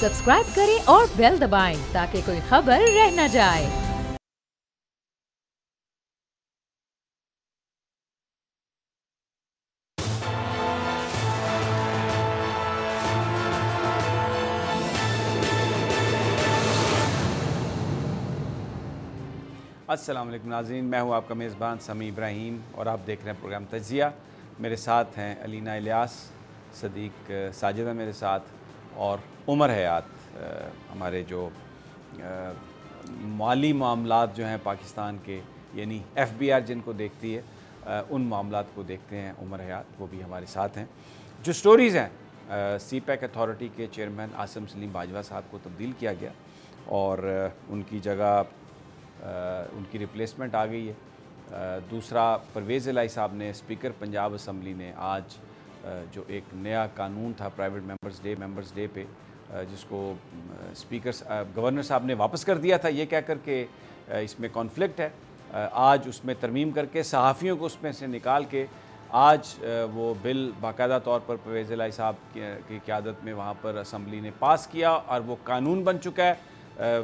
Subscribe करें और bell दबाएं ताकि कोई खबर रह न जाए। अस्सलाम वालेकुम नाज़रीन, मैं हूं आपका मेज़बान समी इब्राहिम और आप देख रहे हैं प्रोग्राम तज्ज़िया। मेरे साथ हैं अलीना इलियास, सदीक साजिदा मेरे साथ और उमर हयात। हमारे जो माली मामलात जो हैं पाकिस्तान के, यानी FBR जिनको देखती है, उन मामलात को देखते हैं उमर हयात, वो भी हमारे साथ हैं। जो स्टोरीज़ हैं, CPEC अथॉरिटी के चेयरमैन आसिम सलीम बाजवा साहब को तब्दील किया गया और उनकी जगह उनकी रिप्लेसमेंट आ गई है। दूसरा, परवेज़ इलाही साहब ने, स्पीकर पंजाब असम्बली ने आज जो एक नया कानून था प्राइवेट मेंबर्स डे पे, जिसको गवर्नर साहब ने वापस कर दिया था ये कह कर के इसमें कॉन्फ्लिक्ट है, आज उसमें तरमीम करके सहाफ़ियों को उसमें से निकाल के आज वो बिल बाकायदा तौर पर परवेज़ इलाही साहब की क़यादत में वहाँ पर असम्बली ने पास किया और वो कानून बन चुका है।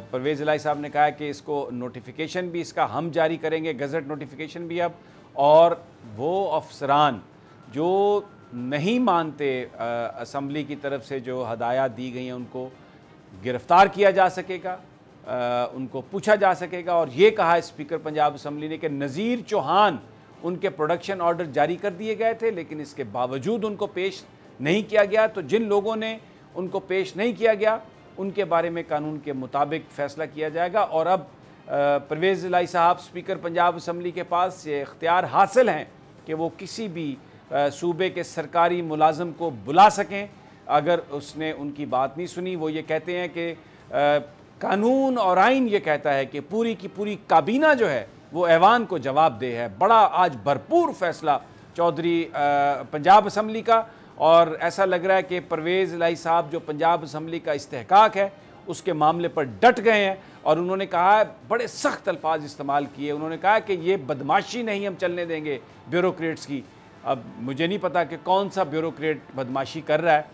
परवेज़ इलाही साहब ने कहा है कि इसको नोटिफिकेशन भी इसका हम जारी करेंगे, गज़ट नोटिफिकेशन भी अब, और वो अफसरान जो नहीं मानते असम्बली की तरफ से जो हदायत दी गई हैं उनको गिरफ़्तार किया जा सकेगा, उनको पूछा जा सकेगा। और ये कहा है स्पीकर पंजाब असम्बली ने कि नज़ीर चौहान, उनके प्रोडक्शन ऑर्डर जारी कर दिए गए थे लेकिन इसके बावजूद उनको पेश नहीं किया गया। तो जिन लोगों ने उनको पेश नहीं किया गया उनके बारे में कानून के मुताबिक फ़ैसला किया जाएगा। और अब परवेज़ इलाही साहब, स्पीकर पंजाब असम्बली के पास ये इख्तियार हासिल हैं कि वो किसी भी सूबे के सरकारी मुलाजम को बुला सकें अगर उसने उनकी बात नहीं सुनी। वो ये कहते हैं कि कानून और आइन ये कहता है कि पूरी की पूरी काबीना जो है वो ऐवान को जवाब दे है। बड़ा आज भरपूर फ़ैसला चौधरी पंजाब असम्बली का, और ऐसा लग रहा है कि परवेज़ इलाही साहब जो पंजाब असम्बली का इस्तेहकाक है उसके मामले पर डट गए हैं। और उन्होंने कहा है, बड़े सख्त अल्फाज इस्तेमाल किए, उन्होंने कहा कि ये बदमाशी नहीं हम चलने देंगे ब्यूरोक्रेट्स की। अब मुझे नहीं पता कि कौन सा ब्यूरोक्रेट बदमाशी कर रहा है,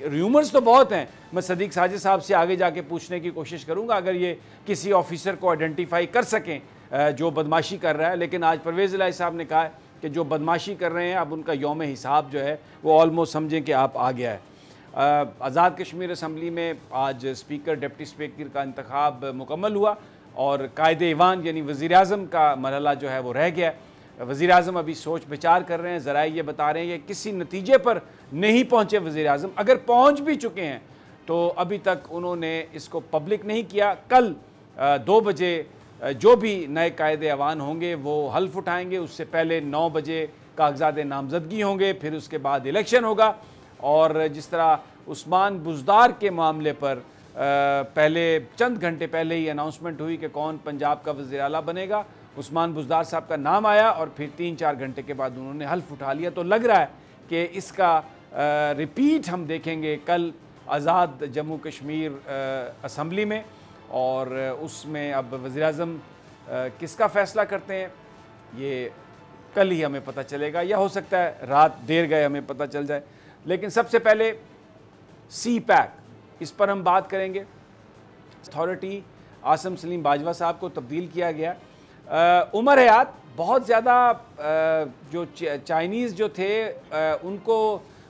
र्यूमर्स तो बहुत हैं। मैं सदीक साजिद साहब से आगे जाके पूछने की कोशिश करूँगा अगर ये किसी ऑफिसर को आइडेंटिफाई कर सकें जो बदमाशी कर रहा है। लेकिन आज परवेज़ इलाही साहब ने कहा है कि जो बदमाशी कर रहे हैं अब उनका यौम हिसाब जो है वो ऑलमोस्ट समझें कि आप आ गया है। आज़ाद कश्मीर असम्बली में आज स्पीकर, डिप्टी स्पीकर का इंतखाब मुकम्मल हुआ और कायदे ईवान यानी वज़ीर-ए-आज़म का मरहला जो है वो रह गया। वज़ीर-ए-आज़म अभी सोच विचार कर रहे हैं, ज़राए ये बता रहे हैं कि किसी नतीजे पर नहीं पहुँचे वज़ीर-ए-आज़म। अगर पहुँच भी चुके हैं तो अभी तक उन्होंने इसको पब्लिक नहीं किया। कल 2 बजे जो भी नए कायदे ऐवान होंगे वो हल्फ उठाएंगे। उससे पहले 9 बजे कागजात नामजदगी होंगे, फिर उसके बाद इलेक्शन होगा। और जिस तरह उस्मान बुज़दार के मामले पर पहले चंद घंटे पहले ही अनाउंसमेंट हुई कि कौन पंजाब का वज़ीर आला बनेगा, उस्मान बुज़दार साहब का नाम आया और फिर 3-4 घंटे के बाद उन्होंने हल्फ उठा लिया। तो लग रहा है कि इसका रिपीट हम देखेंगे कल आज़ाद जम्मू कश्मीर असम्बली में, और उसमें अब वज़ीर-ए-आज़म किसका फ़ैसला करते हैं ये कल ही हमें पता चलेगा, या हो सकता है रात देर गए हमें पता चल जाए। लेकिन सबसे पहले CPEC, इस पर हम बात करेंगे। अथॉरिटी आसिम सलीम बाजवा साहब को तब्दील किया गया। उमर हयात, बहुत ज़्यादा जो चाइनीज़ जो थे उनको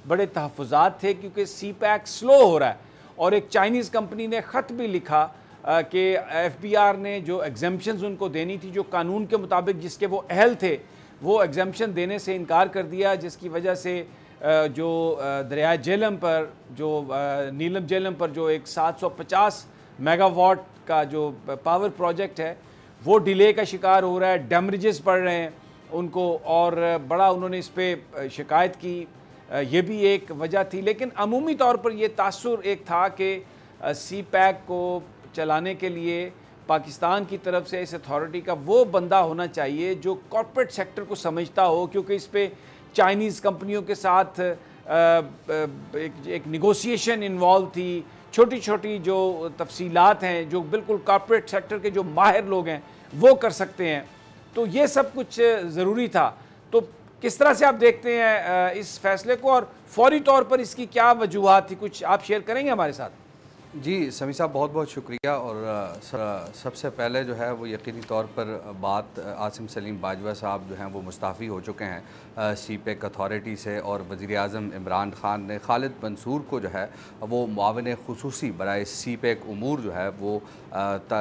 बड़े तहफ़्फ़ुज़ात थे क्योंकि CPEC स्लो हो रहा है। और एक चाइनीज़ कंपनी ने ख़त भी लिखा कि FBR ने जो एग्जम्पशंस उनको देनी थी, जो कानून के मुताबिक जिसके वो अहल थे, वो एग्जम्पशन देने से इनकार कर दिया, जिसकी वजह से जो दरिया झेलम पर, जो नीलम झेलम पर जो एक 750 मेगावाट का जो पावर प्रोजेक्ट है वो डिले का शिकार हो रहा है, डैमेजेस पड़ रहे हैं उनको, और बड़ा उन्होंने इस पर शिकायत की। ये भी एक वजह थी। लेकिन अमूमी तौर पर यह तासुर एक था कि CPEC को चलाने के लिए पाकिस्तान की तरफ से इस अथॉरिटी का वो बंदा होना चाहिए जो कॉर्पोरेट सेक्टर को समझता हो, क्योंकि इस पे चाइनीज़ कंपनियों के साथ एक निगोशिएशन इन्वॉल्व थी। छोटी छोटी जो तफसीलात हैं जो बिल्कुल कॉर्पोरेट सेक्टर के जो माहिर लोग हैं वो कर सकते हैं। तो ये सब कुछ ज़रूरी था। तो किस तरह से आप देखते हैं इस फैसले को, और फौरी तौर पर इसकी क्या वजूहात थी, कुछ आप शेयर करेंगे हमारे साथ? जी समी साहब, बहुत बहुत शुक्रिया। और सबसे पहले जो है वो यकीनी तौर पर बात आसिम सलीम बाजवा साहब जो हैं वो मुस्ताफ़ी हो चुके हैं सीपेक अथॉरिटी से, और वज़ीर-ए-आज़म इमरान ख़ान ने खालिद मंसूर को जो है वो मुआविन ख़ुसूसी बराए सीपेक उमूर जो है वो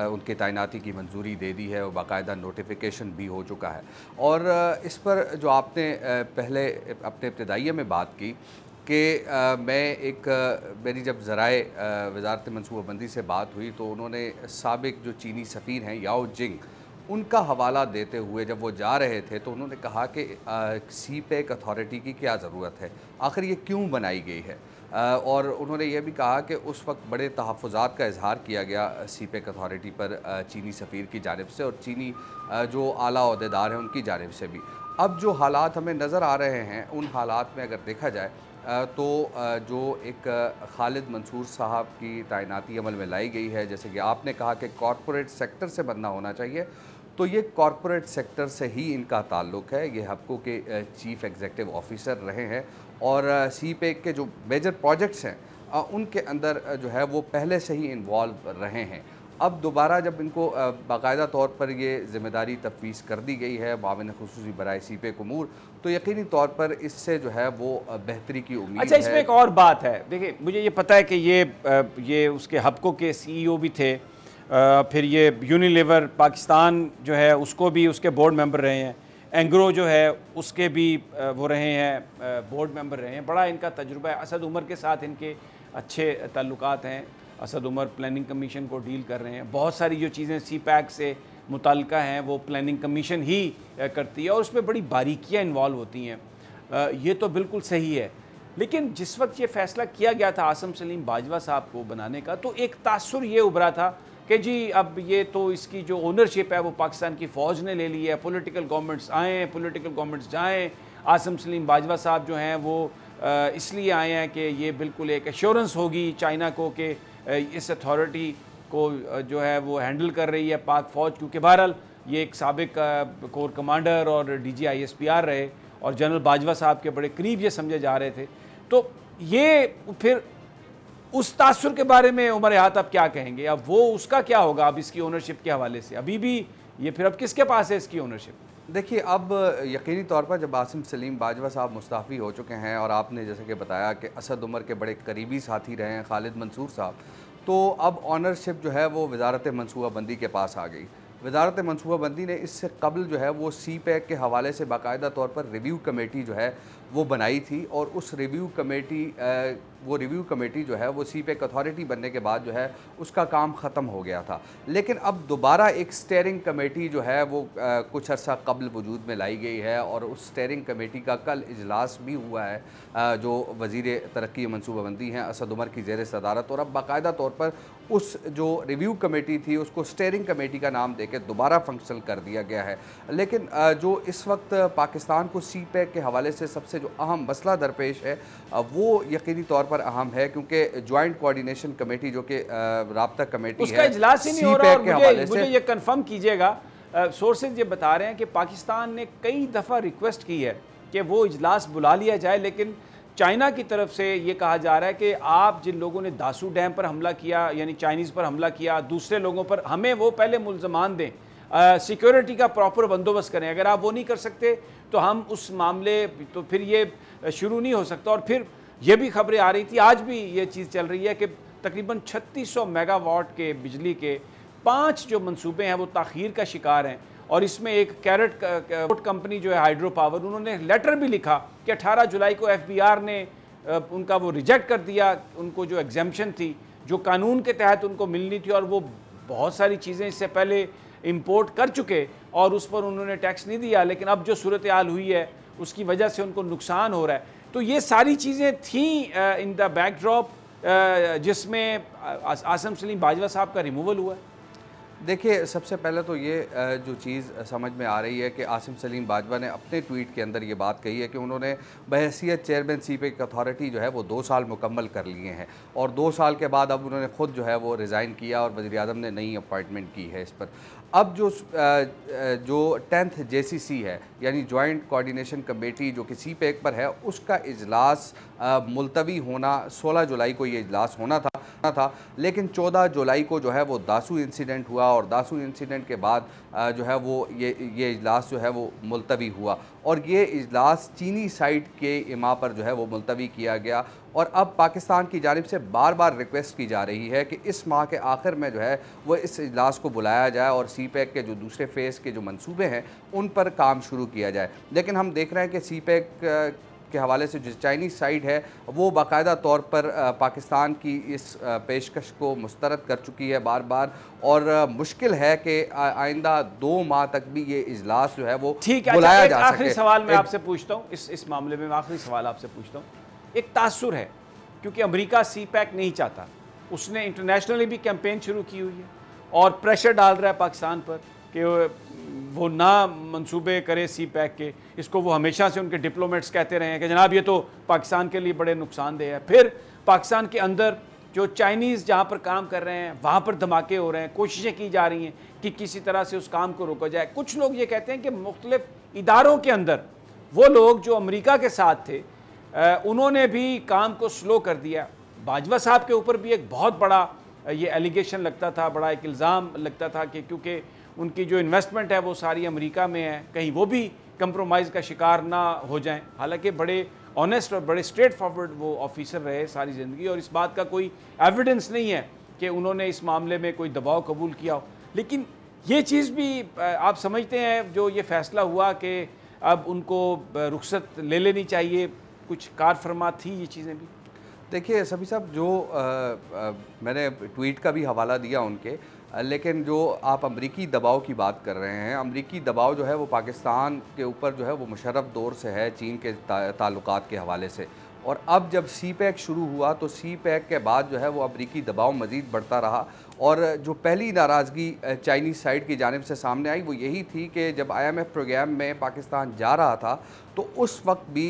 उनकी तैनाती की मंजूरी दे दी है और बाकायदा नोटिफिकेशन भी हो चुका है। और इस पर जो आपने पहले अपने इब्तिदाइये में बात की कि मेरी जब ज़राए वज़ारत मनसूबाबंदी से बात हुई तो उन्होंने साबिक जो चीनी सफ़ीर हैं याओ जिंग, उनका हवाला देते हुए जब वो जा रहे थे तो उन्होंने कहा कि सीपेक अथॉरिटी की क्या ज़रूरत है, आखिर ये क्यों बनाई गई है। और उन्होंने ये भी कहा कि उस वक्त बड़े तहफ़्फ़ुज़ात का इजहार किया गया सीपेक अथॉरिटी पर चीनी सफ़ीर की जानिब से और चीनी जो आला ओहदेदार हैं उनकी जानिब से भी। अब जो हालात हमें नज़र आ रहे हैं उन हालात में अगर देखा जाए तो जो एक खालिद मंसूर साहब की तैनाती अमल में लाई गई है, जैसे कि आपने कहा कि कॉरपोरेट सेक्टर से बनना होना चाहिए, तो ये कॉरपोरेट सेक्टर से ही इनका ताल्लुक़ है। ये हब्को के चीफ़ एग्जीक्यूटिव ऑफिसर रहे हैं और सीपेक के जो मेजर प्रोजेक्ट्स हैं उनके अंदर जो है वो पहले से ही इन्वॉल्व रहे हैं। अब दोबारा जब इनको बाकायदा तौर पर ये ज़िम्मेदारी तफ़वीज़ कर दी गई है मुआविन ख़ुसूसी बराए सीपेक उमूर, तो यकीनी तौर पर इससे जो है वो बेहतरी की उम्मीद है। अच्छा, इसमें एक और बात है, देखिए मुझे ये पता है कि ये उसके हब्को के CEO भी थे, फिर ये यूनिलीवर पाकिस्तान जो है उसको भी उसके बोर्ड मेंबर रहे हैं, एंग्रो जो है उसके भी वो रहे हैं, बोर्ड मेंबर रहे हैं। बड़ा इनका तजुर्बा है, असद उमर के साथ इनके अच्छे ताल्लुकात हैं। असद उमर प्लानिंग कमीशन को डील कर रहे हैं, बहुत सारी जो चीज़ें सीपैक से मुताल्लिका हैं वो प्लानिंग कमीशन ही करती है और उसमें बड़ी बारीकियां इन्वॉल्व होती हैं। ये तो बिल्कुल सही है, लेकिन जिस वक्त ये फ़ैसला किया गया था आसिम सलीम बाजवा साहब को बनाने का, तो एक तासुर ये उभरा था कि जी अब ये तो इसकी जो ओनरशिप है वो पाकिस्तान की फ़ौज ने ले ली है, पॉलिटिकल गवर्नमेंट्स आएँ, पॉलिटिकल गवर्नमेंट्स जाएँ, आसिम सलीम बाजवा साहब जो हैं वो इसलिए आए हैं कि ये बिल्कुल एक एश्योरेंस होगी चाइना को कि इस अथॉरिटी को जो है वो हैंडल कर रही है पाक फ़ौज, क्योंकि बहरहाल ये एक साबिक कोर कमांडर और DG ISPR रहे और जनरल बाजवा साहब के बड़े करीब ये समझे जा रहे थे। तो ये फिर उस तासुर के बारे में उमर हयात अब क्या कहेंगे, अब वो उसका क्या होगा अब इसकी ओनरशिप के हवाले से, अभी भी ये फिर अब किसके पास है इसकी ओनरशिप? देखिए, अब यकीनी तौर पर जब आसिम सलीम बाजवा साहब मुस्ताफ़ी हो चुके हैं और आपने जैसे कि बताया कि असद उमर के बड़े करीबी साथी रहे हैं खालिद मंसूर साहब, तो अब ऑनरशिप जो है वो वज़ारत मनसूबाबंदी के पास आ गई। वज़ारत मनसूबाबंदी ने इससे कबल जो है वो सीपेक के हवाले से बाकायदा तौर पर रिव्यू कमेटी जो है वो बनाई थी और उस रिव्यू कमेटी जो है वो सीपेक अथॉरिटी बनने के बाद जो है उसका काम ख़त्म हो गया था। लेकिन अब दोबारा एक स्टेयरिंग कमेटी जो है वो कुछ अर्सा कबल वजूद में लाई गई है और उस स्टेयरिंग कमेटी का कल इजलास भी हुआ है जो वज़ीर तरक्की मनसूबाबंदी हैं असद उमर की ज़ेर सदारत, और अब बाकायदा तौर पर उस जो रिव्यू कमेटी थी उसको स्टेयरिंग कमेटी का नाम देकर दोबारा फंक्शनल कर दिया गया है। लेकिन जो इस वक्त पाकिस्तान को सीपेक के हवाले से सबसे जो अहम मसला दरपेश है वो यकीनी तौर पर अहम है, क्योंकि जॉइंट कोऑर्डिनेशन कमेटी जो कि राब्ता कमेटी उसका है, इजलास ही नहीं हो रहा। और मुझे ये कंफर्म कीजिएगा, सोर्सेज ये बता रहे हैं कि पाकिस्तान ने कई दफ़ा रिक्वेस्ट की है कि वो इजलास बुला लिया जाए, लेकिन चाइना की तरफ से ये कहा जा रहा है कि आप जिन लोगों ने दासू डैम पर हमला किया, यानी चाइनीज़ पर हमला किया, दूसरे लोगों पर, हमें वो पहले मुल्ज़मान दें, सिक्योरिटी का प्रॉपर बंदोबस्त करें। अगर आप वो नहीं कर सकते तो हम उस मामले, तो फिर ये शुरू नहीं हो सकता। और फिर ये भी खबरें आ रही थी, आज भी ये चीज़ चल रही है कि तकरीबन 3600 मेगावाट के बिजली के 5 जो मंसूबे हैं वो ताख़ीर का शिकार हैं। और इसमें एक कैरेट कंपनी जो है हाइड्रो पावर, उन्होंने लेटर भी लिखा कि 18 जुलाई को FBR ने उनका वो रिजेक्ट कर दिया, उनको जो एग्जेम्पशन थी जो कानून के तहत उनको मिलनी थी, और वो बहुत सारी चीज़ें इससे पहले इंपोर्ट कर चुके और उस पर उन्होंने टैक्स नहीं दिया, लेकिन अब जो सूरत हाल हुई है उसकी वजह से उनको नुकसान हो रहा है। तो ये सारी चीज़ें थी इन द बैकड्रॉप जिसमें आसिम सलीम बाजवा साहब का रिमूवल हुआ है। देखिए, सबसे पहले तो ये जो चीज़ समझ में आ रही है कि आसिम सलीम बाजवा ने अपने ट्वीट के अंदर ये बात कही है कि उन्होंने बहैसियत चेयरमैन सीपेक अथॉरिटी जो है वो 2 साल मुकम्मल कर लिए हैं और 2 साल के बाद अब उन्होंने ख़ुद जो है वो रिज़ाइन किया और वज़ीर-ए-आज़म ने नई अपॉइंटमेंट की है इस पर। अब जो 10th JCC है, यानी जॉइंट कोऑर्डिनेशन कमेटी जो कि सीपेक पर है, उसका इजलास मुलतवी होना 16 जुलाई को ये इजलास होना था, लेकिन 14 जुलाई को जो है वो दासू इंसिडेंट हुआ और दासू इंसिडेंट के बाद जो है वो ये इजलास जो है वो मुलतवी हुआ और ये इजलास चीनी साइड के इमा पर जो है वो मुलतवी किया गया। और अब पाकिस्तान की जानिब से बार बार रिक्वेस्ट की जा रही है कि इस माह के आखिर में जो है वो इस इजलास को बुलाया जाए और सीपेक के जो दूसरे फेज़ के जो मंसूबे हैं उन पर काम शुरू किया जाए। लेकिन हम देख रहे हैं कि सीपेक के हवाले से जो चाइनीज़ साइड है वो बाकायदा तौर पर पाकिस्तान की इस पेशकश को मुस्तरद कर चुकी है बार बार और मुश्किल है कि आइंदा 2 माह तक भी ये इजलास जो है वो बुलाया जा सके। आखिरी सवाल मैं आपसे पूछता हूँ, इस मामले में आखिरी सवाल आपसे पूछता हूँ। एक तासुर है क्योंकि अमेरिका सीपैक नहीं चाहता, उसने इंटरनेशनली भी कैंपेन शुरू की हुई है और प्रेशर डाल रहा है पाकिस्तान पर कि वो ना मंसूबे करे सीपैक के। इसको वो हमेशा से उनके डिप्लोमेट्स कहते रहे हैं कि जनाब ये तो पाकिस्तान के लिए बड़े नुकसानदेह है। फिर पाकिस्तान के अंदर जो चाइनीज़ जहाँ पर काम कर रहे हैं वहाँ पर धमाके हो रहे हैं, कोशिशें की जा रही हैं कि किसी तरह से उस काम को रोका जाए। कुछ लोग ये कहते हैं कि मुख्तलिफ इदारों के अंदर वो लोग जो अमेरिका के साथ थे उन्होंने भी काम को स्लो कर दिया। बाजवा साहब के ऊपर भी एक बहुत बड़ा ये एलिगेशन लगता था, बड़ा एक इल्ज़ाम लगता था कि क्योंकि उनकी जो इन्वेस्टमेंट है वो सारी अमेरिका में है, कहीं वो भी कंप्रोमाइज़ का शिकार ना हो जाएं। हालांकि बड़े ऑनेस्ट और बड़े स्ट्रेट फॉरवर्ड वो ऑफिसर रहे सारी ज़िंदगी और इस बात का कोई एविडेंस नहीं है कि उन्होंने इस मामले में कोई दबाव कबूल किया हो। लेकिन ये चीज़ भी आप समझते हैं जो ये फ़ैसला हुआ कि अब उनको रुख्सत ले लेनी चाहिए, कुछ कार फरमा थी ये चीज़ें भी? देखिए सभी साहब, जो मैंने ट्वीट का भी हवाला दिया उनके, लेकिन जो आप अमरीकी दबाव की बात कर रहे हैं, अमरीकी दबाव जो है वो पाकिस्तान के ऊपर जो है वो मुशर्रफ दौर से है, चीन के ताल्लुकात के हवाले से। और अब जब सीपैक शुरू हुआ तो सीपैक के बाद जो है वो अमरीकी दबाव मज़ीद बढ़ता रहा और जो पहली नाराज़गी चाइनीज़ साइड की जानिब से सामने आई वो यही थी कि जब IMF प्रोग्राम में पाकिस्तान जा रहा था तो उस वक्त भी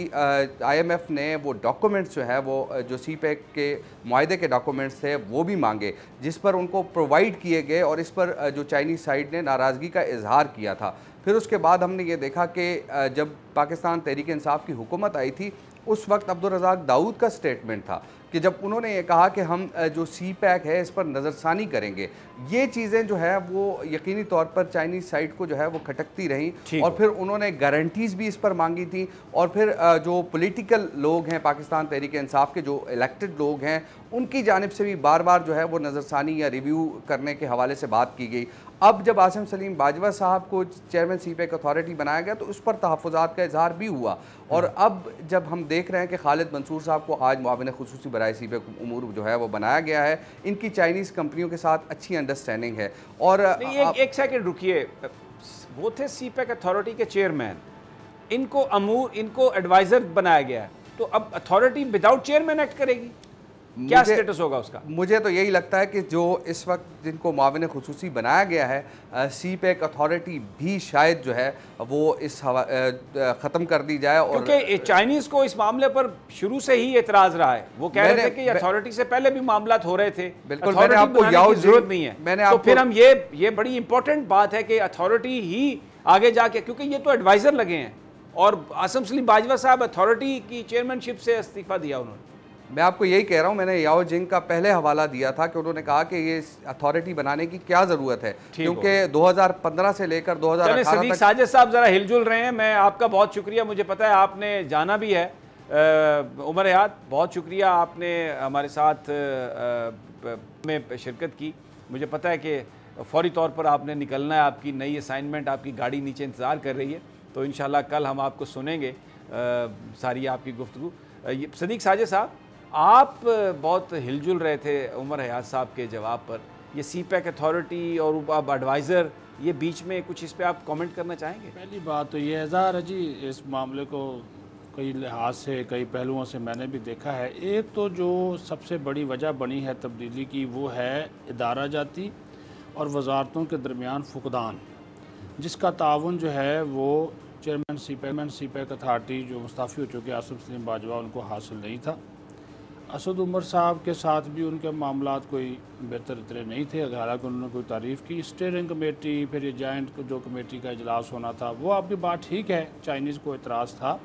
IMF ने वो डॉक्यूमेंट्स जो है वो जो सीपैक के मुआहदे के डॉक्यूमेंट्स थे वो भी मांगे, जिस पर उनको प्रोवाइड किए गए और इस पर जो चाइनीज़ साइड ने नाराज़गी का इजहार किया था। फिर उसके बाद हमने ये देखा कि जब पाकिस्तान तहरीक इंसाफ की हुकूमत आई थी उस वक्त अब्दुल रज़ाक दाऊद का स्टेटमेंट था कि जब उन्होंने ये कहा कि हम जो सीपैक है इस पर नज़रसानी करेंगे, ये चीज़ें जो है वो यकीनी तौर पर चाइनीज़ साइड को जो है वो खटकती रहीं और फिर उन्होंने गारंटीज़ भी इस पर मांगी थी। और फिर जो पॉलिटिकल लोग हैं पाकिस्तान तहरीक इंसाफ के, जो इलेक्टेड लोग हैं, उनकी जानिब से भी बार बार जो है वो नज़रसानी या रिव्यू करने के हवाले से बात की गई। अब जब आसिम सलीम बाजवा साहब को चेयरमैन सीपैक अथॉरिटी बनाया गया तो उस पर तहफ़्फ़ुज़ात का इजहार भी हुआ और अब जब हम देख रहे हैं कि खालिद मंसूर साहब को आज मुआविन खुसूसी बराए सीपैक उमूर जो है वो बनाया गया है, इनकी चाइनीज़ कंपनियों के साथ अच्छी अंडरस्टैंडिंग है। और एक सेकंड रुकिए, वो थे सीपैक अथॉरिटी के चेयरमैन, इनको एडवाइज़र बनाया गया है, तो अब अथॉरिटी विदाउट चेयरमैन एक्ट करेगी, क्या स्टेटस होगा उसका? मुझे तो यही लगता है कि जो इस वक्त जिनको मुआविन खुसूसी बनाया गया है सीपैक अथॉरिटी भी शायद जो है वो इस ख़त्म कर दी जाए। और क्योंकि चाइनीज़ को इस मामले पर शुरू से ही एतराज़ रहा है, वो कह रहे थे कि अथॉरिटी से पहले भी मामला हो रहे थे, बिल्कुल मैंने आपको जरूरत नहीं है। तो फिर हम ये बड़ी इंपॉर्टेंट बात है कि अथॉरिटी ही आगे जाके, क्योंकि ये तो एडवाइज़र लगे हैं और आसिम सलीम बाजवा साहब अथॉरिटी की चेयरमैनशिप से इस्तीफ़ा दिया उन्होंने। मैं आपको यही कह रहा हूँ, मैंने याओ जिंग का पहले हवाला दिया था कि उन्होंने कहा कि ये अथॉरिटी बनाने की क्या ज़रूरत है, क्योंकि 2015 से लेकर 2018 तक साजिद साहब ज़रा हिलजुल रहे हैं। मैं आपका बहुत शुक्रिया, मुझे पता है आपने जाना भी है। उमर हयात, बहुत शुक्रिया, आपने हमारे साथ में शिरकत की। मुझे पता है कि फौरी तौर पर आपने निकलना है, आपकी नई असाइनमेंट, आपकी गाड़ी नीचे इंतज़ार कर रही है, तो इंशाल्लाह कल हम आपको सुनेंगे सारी आपकी गुफ्तगू। सदीक साजिद साहब, आप बहुत हिलजुल रहे थे उमर हयात साहब के जवाब पर, ये सीपैक अथॉरिटी और अब एडवाइज़र, ये बीच में कुछ इस पे आप कमेंट करना चाहेंगे? पहली बात तो ये ज़ाहिर है जी, इस मामले को कई लिहाज से, कई पहलुओं से मैंने भी देखा है। एक तो जो सबसे बड़ी वजह बनी है तब्दीली की वो है इदारा जाती और वजारतों के दरमियान फुकदान, जिसका ताउन जो है वो चेयरमैन सीपैक अथॉरिटी जो मुस्ताफ़ी हो चुके आसिम सलीम बाजवा उनको हासिल नहीं था। असद उमर साहब के साथ भी उनके मामलात कोई बेहतर इतने नहीं थे, हालांकि उन्होंने कोई तारीफ़ की। स्टीयरिंग कमेटी, फिर ये जॉइंट जो कमेटी का इजलास होना था, वो आपकी बात ठीक है, चाइनीज़ को एतराज़ था,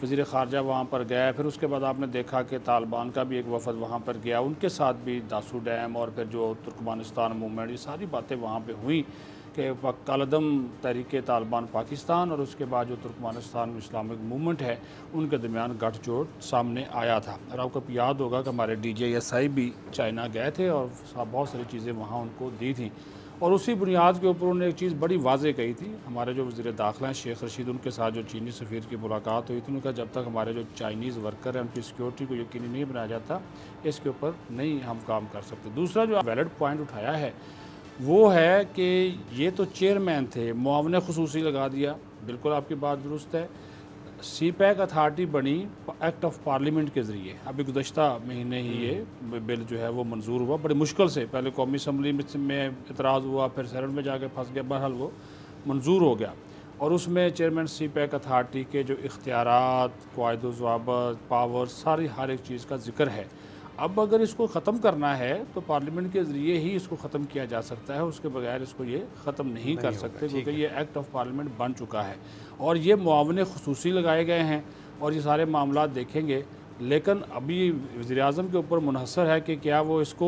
वज़ीर ख़ारजा वहाँ पर गया। फिर उसके बाद आपने देखा कि तालिबान का भी एक वफ़द वहाँ पर गया, उनके साथ भी दासू डैम और फिर जो तुर्कमानिस्तान मूवमेंट, ये सारी बातें वहाँ पर हुई कि कालदम तहरीक तालिबान पाकिस्तान और उसके बाद जो तुर्कमानिस्तान में इस्लामिक मूवमेंट है उनके दरमियान गठजोड़ सामने आया था। और आपको याद होगा कि हमारे DJSI भी चाइना गए थे और बहुत सारी चीज़ें वहाँ उनको दी थी, और उसी बुनियाद के ऊपर उन्होंने एक चीज़ बड़ी वाज़ेह कही थी। हमारे जो वज़ीर दाखिला हैं शेख रशीद, उनके साथ जो चीनी सफ़ीर की मुलाकात हुई थी, उन्होंने कहा जब तक हमारे जो चाइनीज़ वर्कर हैं उनकी सिक्योरिटी को यकीनी नहीं बनाया जाता, इसके ऊपर नहीं हम काम कर सकते। दूसरा जो वैलिड पॉइंट उठाया है वो है कि ये तो चेयरमैन थे, मुआवने खुसूसी लगा दिया, बिल्कुल आपकी बात दुरुस्त है। सीपैक अथॉरिटी बनी एक्ट ऑफ पार्लियामेंट के ज़रिए, अभी गुज़श्ता महीने ही ये बिल जो है वो मंजूर हुआ, बड़ी मुश्किल से, पहले कौमी असम्बली में एतराज़ हुआ, फिर सेनेट में जाके फंस गया, बहरहाल वो मंजूर हो गया। और उसमें चेयरमैन सीपैक अथॉरिटी के जो इख्तियारात, क़वाइद व ज़वाबित, पावर, सारी हर एक चीज़ का जिक्र है। अब अगर इसको ख़त्म करना है तो पार्लियामेंट के ज़रिए ही इसको ख़त्म किया जा सकता है, उसके बगैर इसको ये ख़त्म नहीं कर सकते, क्योंकि ये एक्ट ऑफ पार्लियामेंट बन चुका है और ये मुआवने खुसूसी लगाए गए हैं और ये सारे मामला देखेंगे। लेकिन अभी वज़ीर-ए-आज़म के ऊपर मुनहसर है कि क्या वो इसको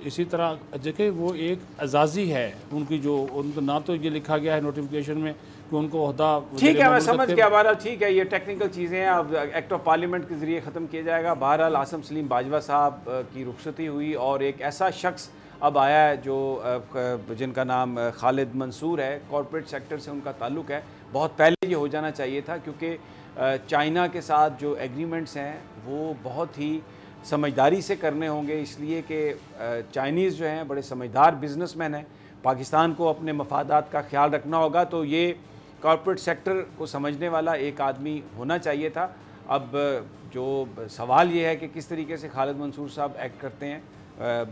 इसी तरह देखें, वो एक एजाज़ी है उनकी, जो उनको ना तो ये लिखा गया है नोटिफिकेशन में कि उनको ओहदा, ठीक है मैं समझ गया, बहरहाल ठीक है, ये टेक्निकल चीज़ें हैं, अब एक्ट ऑफ पार्लियामेंट के ज़रिए ख़त्म किया जाएगा। बहरहाल आसिम सलीम बाजवा साहब की रुखसती हुई और एक ऐसा शख्स अब आया है जो जिनका नाम खालिद मंसूर है, कॉर्पोरेट सेक्टर से उनका ताल्लुक़ है। बहुत पहले ये हो जाना चाहिए था, क्योंकि चाइना के साथ जो एग्रीमेंट्स हैं वो बहुत ही समझदारी से करने होंगे, इसलिए कि चाइनीज़ जो हैं बड़े समझदार बिजनेसमैन हैं, पाकिस्तान को अपने मफादात का ख्याल रखना होगा, तो ये कॉर्पोरेट सेक्टर को समझने वाला एक आदमी होना चाहिए था। अब जो सवाल ये है कि किस तरीके से खालिद मंसूर साहब एक्ट करते हैं,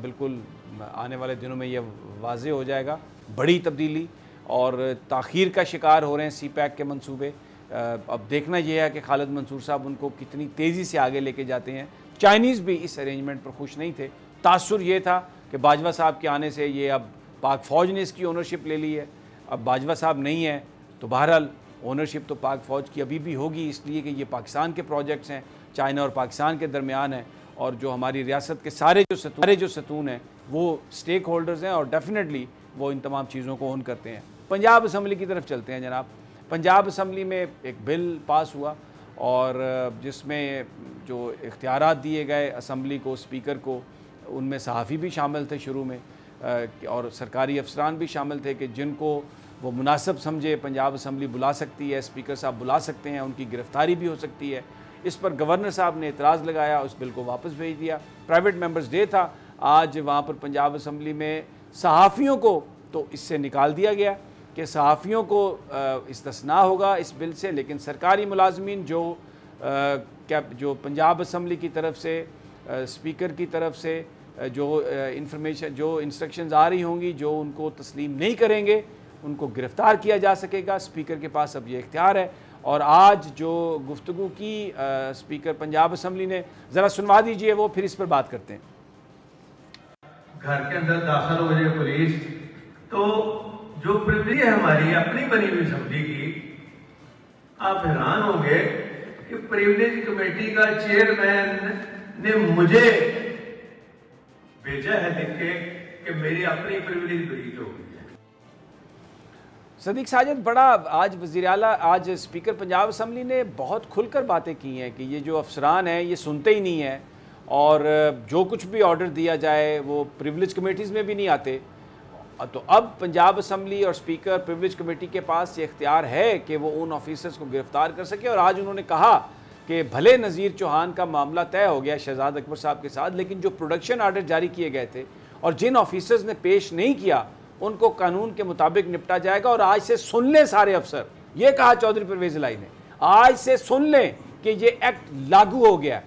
बिल्कुल आने वाले दिनों में ये वाज़े हो जाएगा। बड़ी तब्दीली और ताख़ीर का शिकार हो रहे हैं सीपैक के मंसूबे। अब देखना यह है कि खालिद मंसूर साहब उनको कितनी तेज़ी से आगे लेके जाते हैं। चाइनीज़ भी इस अरेंजमेंट पर खुश नहीं थे, तासुर ये था कि बाजवा साहब के आने से ये अब पाक फ़ौज ने इसकी ओनरशिप ले ली है, अब बाजवा साहब नहीं है तो बहरहाल ओनरशिप तो पाक फ़ौज की अभी भी होगी, इसलिए कि ये पाकिस्तान के प्रोजेक्ट्स हैं, चाइना और पाकिस्तान के दरमियान है, और जो हमारी रियासत के सारे जो सतून हैं वो स्टेक होल्डर्स हैं और डेफिनेटली वो इन तमाम चीज़ों को ओन करते हैं। पंजाब असम्बली की तरफ चलते हैं जनाब। पंजाब असम्बली में एक बिल पास हुआ और जिसमें जो इख्तियारात दिए गए असम्बली को, स्पीकर को, उनमें सहाफ़ी भी शामिल थे शुरू में और सरकारी अफसरान भी शामिल थे कि जिनको वो मुनासिब समझे पंजाब असम्बली बुला सकती है, स्पीकर साहब बुला सकते हैं, उनकी गिरफ़्तारी भी हो सकती है। इस पर गवर्नर साहब ने एतराज़ लगाया, उस बिल को वापस भेज दिया। प्राइवेट मेंबर्स डे था आज वहाँ पर पंजाब असम्बली में, सहाफ़ियों को तो इससे निकाल दिया गया कि सहाफ़ियों को इस्तिस्ना होगा इस बिल से, लेकिन सरकारी मुलाजमीन जो पंजाब असम्बली की तरफ से स्पीकर की तरफ से जो इंस्ट्रक्शंस आ रही होंगी, जो उनको तस्लीम नहीं करेंगे उनको गिरफ़्तार किया जा सकेगा। स्पीकर के पास अब ये इख्तियार है। और आज जो गुफ्तगू की स्पीकर पंजाब असम्बली ने, ज़रा सुनवा दीजिए वो, फिर इस पर बात करते हैं। घर के अंदर दाखिल हो जाए पुलिस, तो जो प्रिविलेज है हमारी अपनी बनी हुई असम्बली की, आप हैरान होंगे कि प्रिविलेज कमेटी का चेयरमैन ने मुझे भेजा है लिख के कि मेरी अपनी प्रिविलेज ब्रीच हो गई है। सदीक साजिद, बड़ा आज वज़ीर आला, आज स्पीकर पंजाब असम्बली ने बहुत खुलकर बातें की हैं कि ये जो अफसरान हैं ये सुनते ही नहीं हैं और जो कुछ भी ऑर्डर दिया जाए वो प्रिविलेज कमेटीज़ में भी नहीं आते। तो अब पंजाब असम्बली और स्पीकर प्रिविलेज कमेटी के पास ये इख्तियार है कि वो उन ऑफिसर्स को गिरफ़्तार कर सके। और आज उन्होंने कहा कि भले नज़ीर चौहान का मामला तय हो गया शहजाद अकबर साहब के साथ, लेकिन जो प्रोडक्शन आर्डर जारी किए गए थे और जिन ऑफिसर्स ने पेश नहीं किया उनको कानून के मुताबिक निपटा जाएगा। और आज से सुन लें सारे अफसर, ये कहा चौधरी परवेज़ इलाही ने, आज से सुन लें कि ये एक्ट लागू हो गया।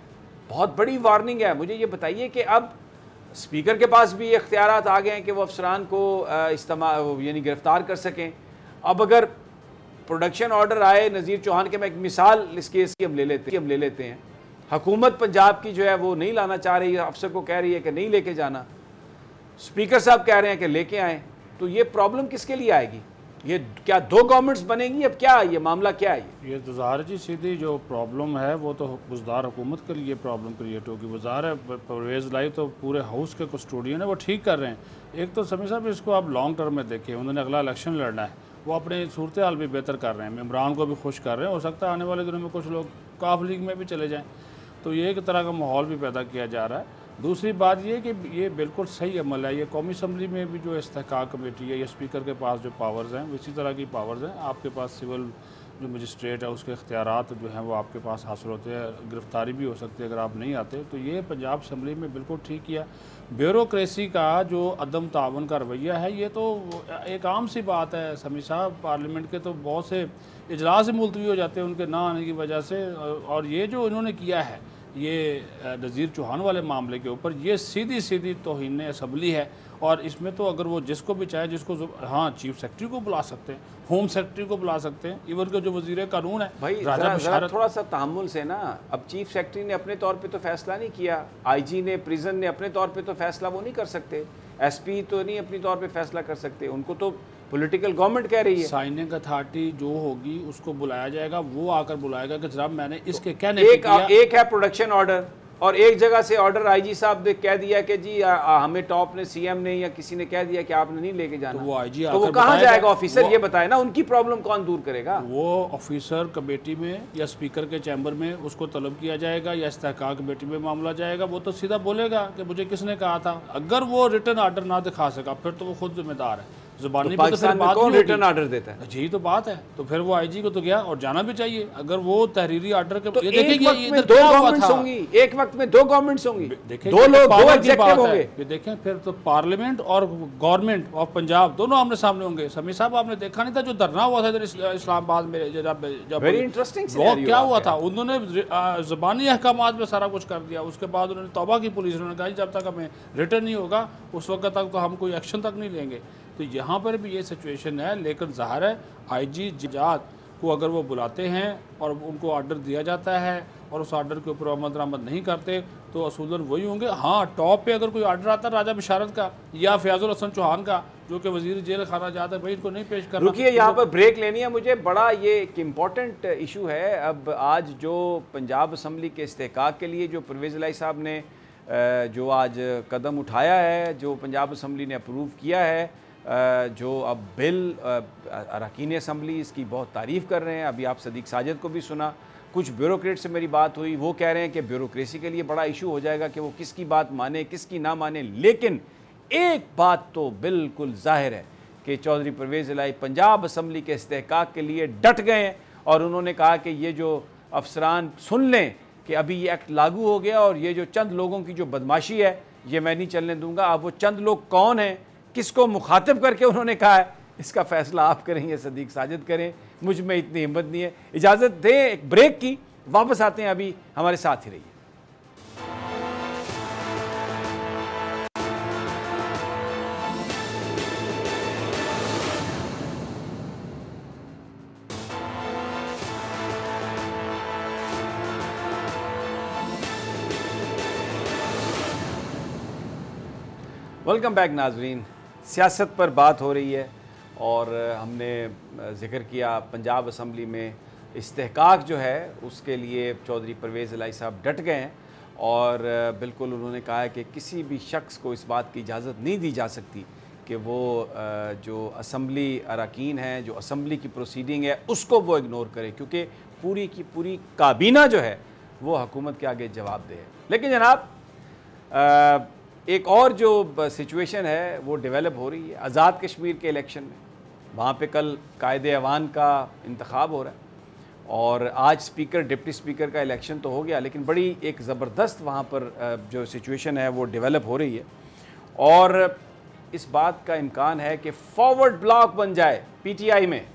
बहुत बड़ी वार्निंग है। मुझे ये बताइए कि अब स्पीकर के पास भी इख्तियारात आ गए हैं कि वो अफसरान को यानी गिरफ्तार कर सकें। अब अगर प्रोडक्शन ऑर्डर आए नज़ीर चौहान के, मैं एक मिसाल इस केस की हम ले लेते हैं। हुकूमत पंजाब की जो है वो नहीं लाना चाह रही है, अफसर को कह रही है कि नहीं लेके जाना, स्पीकर साहब कह रहे हैं कि लेके आएँ, तो ये प्रॉब्लम किसके लिए आएगी? ये क्या दो गवर्नमेंट्स बनेंगी? अब क्या ये मामला क्या है? ये तो ज़ाहिर जी सीधी जो प्रॉब्लम है वो तो बुज़दार हुकूमत के लिए प्रॉब्लम क्रिएट होगी। वो ज़ाहिर है परवेज़ लाई तो पूरे हाउस के कस्टोडियन है, वो ठीक कर रहे हैं। एक तो समी साहब इसको आप लॉन्ग टर्म में देखें, उन्होंने अगला इलेक्शन लड़ना है, वो अपने सूरत हाल भी बेहतर कर रहे हैं, इमरान को भी खुश कर रहे हैं। हो सकता है आने वाले दिनों में कुछ लोग काफ लीग में भी चले जाएँ, तो ये एक तरह का माहौल भी पैदा किया जा रहा है। दूसरी बात ये कि ये बिल्कुल सही अमल है। ये कौमी असम्बली में भी जो इस्तेहकाक कमेटी है या स्पीकर के पास जो पावर्स हैं इसी तरह की पावर्स हैं। आपके पास सिविल जो मजिस्ट्रेट है उसके इख्तियारात जो हैं वो आपके पास हासिल होते हैं, गिरफ्तारी भी हो सकती है अगर आप नहीं आते। तो ये पंजाब असम्बली में बिल्कुल ठीक किया। ब्यूरोक्रेसी का जो अदम तावन का रवैया है ये तो एक आम सी बात है समी साहब। पार्लियामेंट के तो बहुत से इजलास मुलतवी हो जाते हैं उनके ना आने की वजह से। और ये जो इन्होंने किया है ये नज़ीर चौहान वाले मामले के ऊपर, ये सीधी सीधी तौहीन असम्बली है। और इसमें तो अगर वो जिसको भी चाहे, जिसको हाँ चीफ सेक्रेटरी को बुला सकते हैं, होम सेक्रेटरी को बुला सकते हैं, इवन के जो वज़ीर कानून है भाई जरा थोड़ा सा तहम्मुल से ना। अब चीफ सेक्रेटरी ने अपने तौर पे तो फैसला नहीं किया, आईजी ने, प्रिजन ने अपने तौर पे तो फैसला वो नहीं कर सकते, एसपी तो नहीं अपनी तौर पे फैसला कर सकते, उनको तो पॉलिटिकल गवर्नमेंट कह रही है। साइनिंग अथॉरिटी जो होगी उसको बुलाया जाएगा, वो आकर बुलाएगा कि जनाब मैंने इसके कहने एक है प्रोडक्शन ऑर्डर और एक जगह से ऑर्डर आईजी साहब ने कह दिया कि जी हमें टॉप ने, सीएम ने या किसी ने कह दिया कि आपने नहीं लेके जाना, तो वो आईजी तो वो कहाँ जाएगा ऑफिसर? ये बताए ना, उनकी प्रॉब्लम कौन दूर करेगा? वो ऑफिसर कमेटी में या स्पीकर के चैम्बर में उसको तलब किया जाएगा या इस्तेहकाक कमेटी में मामला जाएगा। वो तो सीधा बोलेगा कि मुझे किसने कहा था। अगर वो रिटर्न ऑर्डर ना दिखा सका फिर तो वो खुद जिम्मेदार है। ज़ुबानी पे तो फिर बात कौन रिटर्न ऑर्डर देता है? यही तो बात है। तो फिर वो आईजी को तो गया और जाना भी चाहिए। अगर वो तहरीरी ऑर्डर के तो एक वक्त में दो गवर्नमेंट्स होंगी, एक वक्त में दो गवर्नमेंट्स होंगी, दो लोग, दो एग्जीक्यूटिव होंगे। ये देखें फिर तो पार्लियामेंट और गवर्नमेंट ऑफ पंजाब दोनों आमने सामने होंगे। समी साहब आपने देखा नहीं था जो धरना हुआ था इधर इस्लामाबाद में, जब वेरी इंटरेस्टिंग वो क्या हुआ था, उन्होंने ज़बानी अहकामात में सारा कुछ कर दिया। उसके बाद उन्होंने तौबा की पुलिस, उन्होंने कहा जब तक हमें रिटर्न नहीं होगा उस वक्त तक तो हम कोई एक्शन तक नहीं लेंगे। तो यहाँ पर भी ये सिचुएशन है। लेकिन ज़ाहिर है आईजी जजात को अगर वो बुलाते हैं और उनको ऑर्डर दिया जाता है और उस ऑर्डर के ऊपर अमल दरामद नहीं करते तो असूलन वही होंगे। हाँ टॉप पे अगर कोई ऑर्डर आता है राजा बिशारत का या फयाजुल हसन चौहान का जो कि वजीर जेल खाना चाहता है, भाई इनको नहीं पेश करना। रुकिए, यहाँ पर ब्रेक लेनी है मुझे। बड़ा ये एक इम्पॉर्टेंट इशू है। अब आज जो पंजाब असम्बली के इस्तेहकाक के लिए जो परवेज़ इलाही साहब ने जो आज कदम उठाया है, जो पंजाब असम्बली ने अप्रूव किया है, जो अब बिल अरकान असम्बली इसकी बहुत तारीफ़ कर रहे हैं। अभी आप सदीक साजिद को भी सुना, कुछ ब्यूरोक्रेट से मेरी बात हुई, वो कह रहे हैं कि ब्यूरोक्रेसी के लिए बड़ा इशू हो जाएगा कि वो किसकी बात माने किसकी ना माने। लेकिन एक बात तो बिल्कुल जाहिर है कि चौधरी परवेज़ इलाही पंजाब असम्बली के इस्तेहकाक के लिए डट गए हैं और उन्होंने कहा कि ये जो अफसरान सुन लें कि अभी ये एक्ट लागू हो गया और ये जो चंद लोगों की जो बदमाशी है ये मैं नहीं चलने दूंगा। अब वो चंद लोग कौन हैं, किसको मुखातिब करके उन्होंने कहा है, इसका फैसला आप करेंगे, सदीक साजिद करें, मुझ में इतनी हिम्मत नहीं है। इजाज़त दें एक ब्रेक की, वापस आते हैं, अभी हमारे साथ ही रहिए। वेलकम बैक नाजरीन। सियासत पर बात हो रही है और हमने ज़िक्र किया पंजाब असम्बली में इस्तेहकाक जो है उसके लिए चौधरी परवेज़ इलाही साहब डट गए हैं और बिल्कुल उन्होंने कहा है कि किसी भी शख्स को इस बात की इजाज़त नहीं दी जा सकती कि वो जो असम्बली अरकान है, जो असम्बली की प्रोसीडिंग है उसको वो इग्नोर करे, क्योंकि पूरी की पूरी काबीना जो है वो हुकूमत के आगे जवाब दे है। लेकिन जनाब एक और जो सिचुएशन है वो डेवलप हो रही है आज़ाद कश्मीर के इलेक्शन में। वहाँ पे कल कायदे अवान का इंतखाब हो रहा है और आज स्पीकर डिप्टी स्पीकर का इलेक्शन तो हो गया, लेकिन बड़ी एक ज़बरदस्त वहाँ पर जो सिचुएशन है वो डेवलप हो रही है और इस बात का इम्कान है कि फॉरवर्ड ब्लॉक बन जाए पीटीआई में।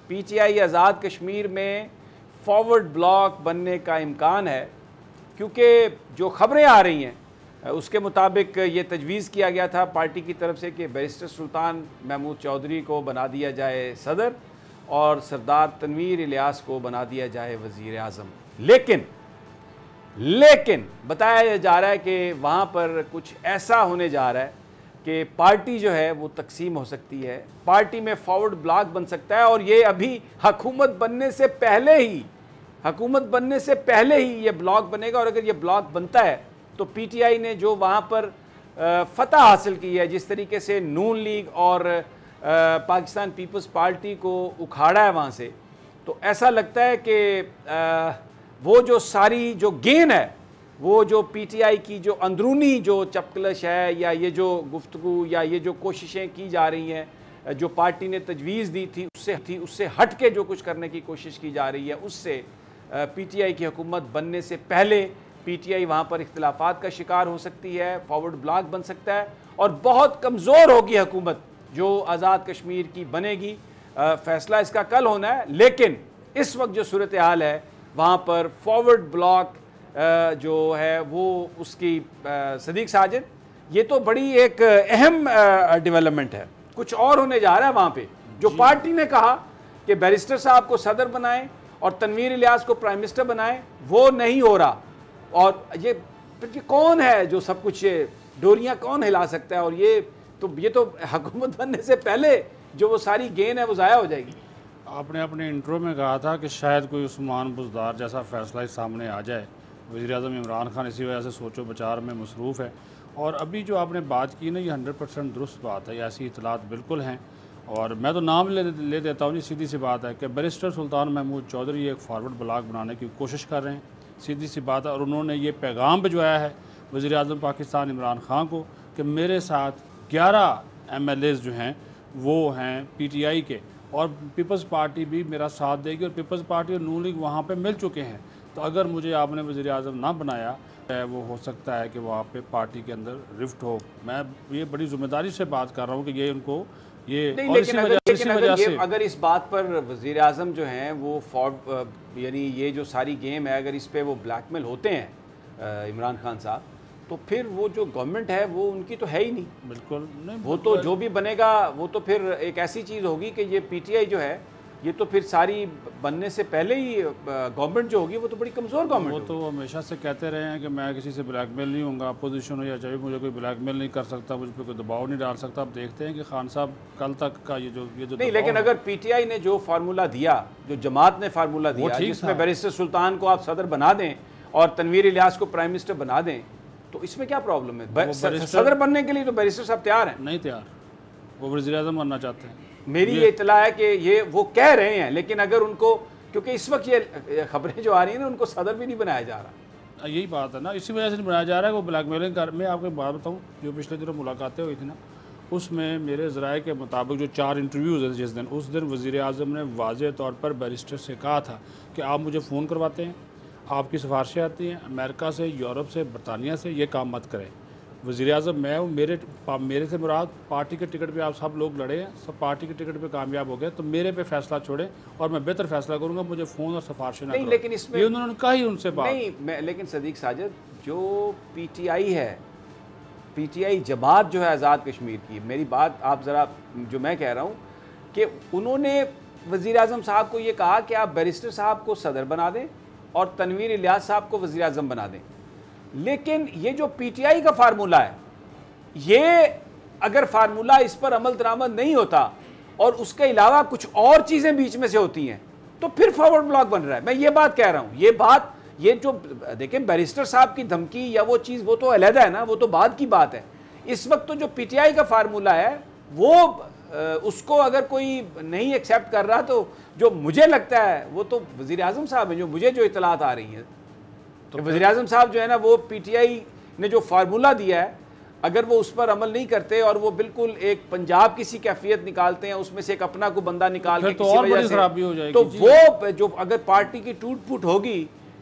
पीटीआई आज़ाद कश्मीर में फॉरवर्ड ब्लॉक बनने का इम्कान है, क्योंकि जो ख़बरें आ रही हैं उसके मुताबिक ये तजवीज़ किया गया था पार्टी की तरफ से कि बैरिस्टर सुल्तान महमूद चौधरी को बना दिया जाए सदर और सरदार तनवीर इलियास को बना दिया जाए वज़ीर आज़म। लेकिन बताया जा रहा है कि वहाँ पर कुछ ऐसा होने जा रहा है कि पार्टी जो है वो तकसीम हो सकती है, पार्टी में फॉरवर्ड ब्लॉक बन सकता है और ये अभी हुकूमत बनने से पहले ही ये ब्लॉक बनेगा। और अगर ये ब्लॉक बनता है तो पीटीआई ने जो वहाँ पर फतह हासिल की है, जिस तरीके से नून लीग और पाकिस्तान पीपल्स पार्टी को उखाड़ा है वहाँ से, तो ऐसा लगता है कि वो जो सारी जो गेन है, वो जो पीटीआई की जो अंदरूनी जो चपकलश है या ये जो गुफ्तगू या ये जो कोशिशें की जा रही हैं, जो पार्टी ने तजवीज़ दी थी उससे हट के जो कुछ करने की कोशिश की जा रही है, उससे पीटीआई की हुकूमत बनने से पहले पीटीआई वहाँ पर इख्तिलाफात का शिकार हो सकती है, फॉरवर्ड ब्लॉक बन सकता है और बहुत कमज़ोर होगी हुकूमत जो आज़ाद कश्मीर की बनेगी। फ़ैसला इसका कल होना है, लेकिन इस वक्त जो सूरत हाल है वहाँ पर फॉरवर्ड ब्लॉक जो है वो उसकी सदीक साजिद, ये तो बड़ी एक अहम डेवलपमेंट है। कुछ और होने जा रहा है वहाँ पे। जो पार्टी ने कहा कि बैरिस्टर साहब को सदर बनाएं और तनवीर इलियास को प्राइम मिनिस्टर बनाएं, वो नहीं हो रहा। और ये कौन है जो सब कुछ डोरियां कौन हिला सकता है? और ये तो हुकूमत बनने से पहले जो वो सारी गेन है वो ज़ाया हो जाएगी। आपने अपने इंट्रो में कहा था कि शायद कोई उस्मान बुज़दार जैसा फ़ैसला इस सामने आ जाए। वज़ीर-ए-आज़म इमरान खान इसी वजह से सोचो बचार में मसरूफ़ है। और अभी जो आपने बात की ना, ये 100% दुरुस्त बात है, ऐसी इतलात बिल्कुल हैं। और मैं तो नाम ले देता हूँ जी, सीधी सी बात है कि बैरिस्टर सुल्तान महमूद चौधरी एक फॉरवर्ड ब्लॉक बनाने की कोशिश कर रहे हैं, सीधी सी बात है। और उन्होंने ये पैगाम भिजवाया है वज़ीर-ए-आज़म पाकिस्तान इमरान खान को कि मेरे साथ 11 MLAs जो हैं वो हैं पीटीआई के, और पीपल्स पार्टी भी मेरा साथ देगी, और पीपल्स पार्टी और नून लीग वहाँ पे मिल चुके हैं। तो अगर मुझे आपने वज़ीर-ए-आज़म ना बनाया, वो हो सकता है कि वहाँ पे पार्टी के अंदर रिफ्ट हो। मैं ये बड़ी ज़िम्मेदारी से बात कर रहा हूँ कि ये उनको ये नहीं, लेकिन अगर इस बात पर वज़ीर-ए-आज़म जो हैं वो यानी ये जो सारी गेम है, अगर इस पर वो ब्लैकमेल होते हैं इमरान खान साहब, तो फिर वो जो गवर्नमेंट है वो उनकी तो है ही नहीं। बिल्कुल नहीं, वो तो जो भी बनेगा वो तो फिर एक ऐसी चीज़ होगी कि ये पीटीआई जो है ये तो फिर सारी बनने से पहले ही गवर्नमेंट जो होगी वो तो बड़ी कमज़ोर गवर्नमेंट। वो तो हमेशा से कहते रहे हैं कि मैं किसी से ब्लैकमेल नहीं होऊंगा, अपोजिशन हो या चाहे मुझे कोई ब्लैकमेल नहीं कर सकता, मुझ पर कोई दबाव नहीं डाल सकता। अब देखते हैं कि खान साहब कल तक का ये जो नहीं, लेकिन अगर पीटीआई ने जो फार्मूला दिया, जो जमात ने फार्मूला दिया जिसमें बैरिस्टर सुल्तान को आप सदर बना दें और तनवीर इलियास को प्राइम मिनिस्टर बना दें, तो इसमें क्या प्रॉब्लम है? सदर बनने के लिए तो बैरिस्टर साहब तैयार हैं। नहीं तैयार, वो वज़ीर-ए-आज़म बनना चाहते हैं। मेरी ये इतला है कि ये वो कह रहे हैं, लेकिन अगर उनको, क्योंकि इस वक्त ये खबरें जो आ रही हैं ना, उनको सदर भी नहीं बनाया जा रहा। यही बात है ना, इसी वजह से नहीं बनाया जा रहा है। वो ब्लैकमेलिंग कर। मैं आपको बात बताऊँ, जो पिछले दिनों मुलाकातें हुई थी ना, उसमें मेरे ज़राए के मुताबिक जो 4 इंटरव्यूज़ हैं जिस दिन, उस दिन वज़ीर-ए-आज़म ने वाज़ेह तौर पर बैरिस्टर से कहा था कि आप मुझे फ़ोन करवाते हैं, आपकी सिफारिशें आती हैं अमेरिका से, यूरोप से, बरतानिया से, ये काम मत करें। वज़ीर-ए-आज़म मैं हूँ, मेरे से मुराद पार्टी के टिकट पे आप सब लोग लड़े हैं, सब पार्टी के टिकट पे कामयाब हो गए, तो मेरे पे फैसला छोड़ें और मैं बेहतर फैसला करूँगा, मुझे फ़ोन और सिफारिशें नहीं। लेकिन इसमें ये उन्होंने कहा ही उनसे बात नहीं। लेकिन सदीक साजिद, जो पीटीआई है, पीटीआई जमात जो है आज़ाद कश्मीर की, मेरी बात आप ज़रा, जो मैं कह रहा हूँ कि उन्होंने वज़ीर-ए-आज़म साहब को ये कहा कि आप बैरिस्टर साहब को सदर बना दें और तनवीर इलियास साहब को वज़ीर-ए-आज़म बना दें। लेकिन ये जो पीटीआई का फार्मूला है, ये अगर फार्मूला इस पर अमल दरामद नहीं होता और उसके अलावा कुछ और चीज़ें बीच में से होती हैं, तो फिर फॉरवर्ड ब्लॉक बन रहा है। मैं ये बात कह रहा हूँ। ये जो देखें बैरिस्टर साहब की धमकी या वो चीज़, वो तो अलहदा है ना, वो तो बाद की बात है। इस वक्त तो जो पीटीआई का फार्मूला है वो उसको अगर कोई नहीं एक्सेप्ट कर रहा, तो जो मुझे लगता है वो तो वज़ीर-ए-आज़म साहब हैं, जो मुझे जो इतलात आ रही हैं, तो वज़ीर-ए-आज़म साहब जो है ना, वो पीटीआई ने जो फार्मूला दिया है, अगर वो उस पर अमल नहीं करते और वो बिल्कुल एक पंजाब की सी कैफियत निकालते हैं, उसमें से एक अपना को बंदा निकाल के किसी वजह से खराबी हो जाएगी, तो वो जो अगर पार्टी की टूट फूट होगी,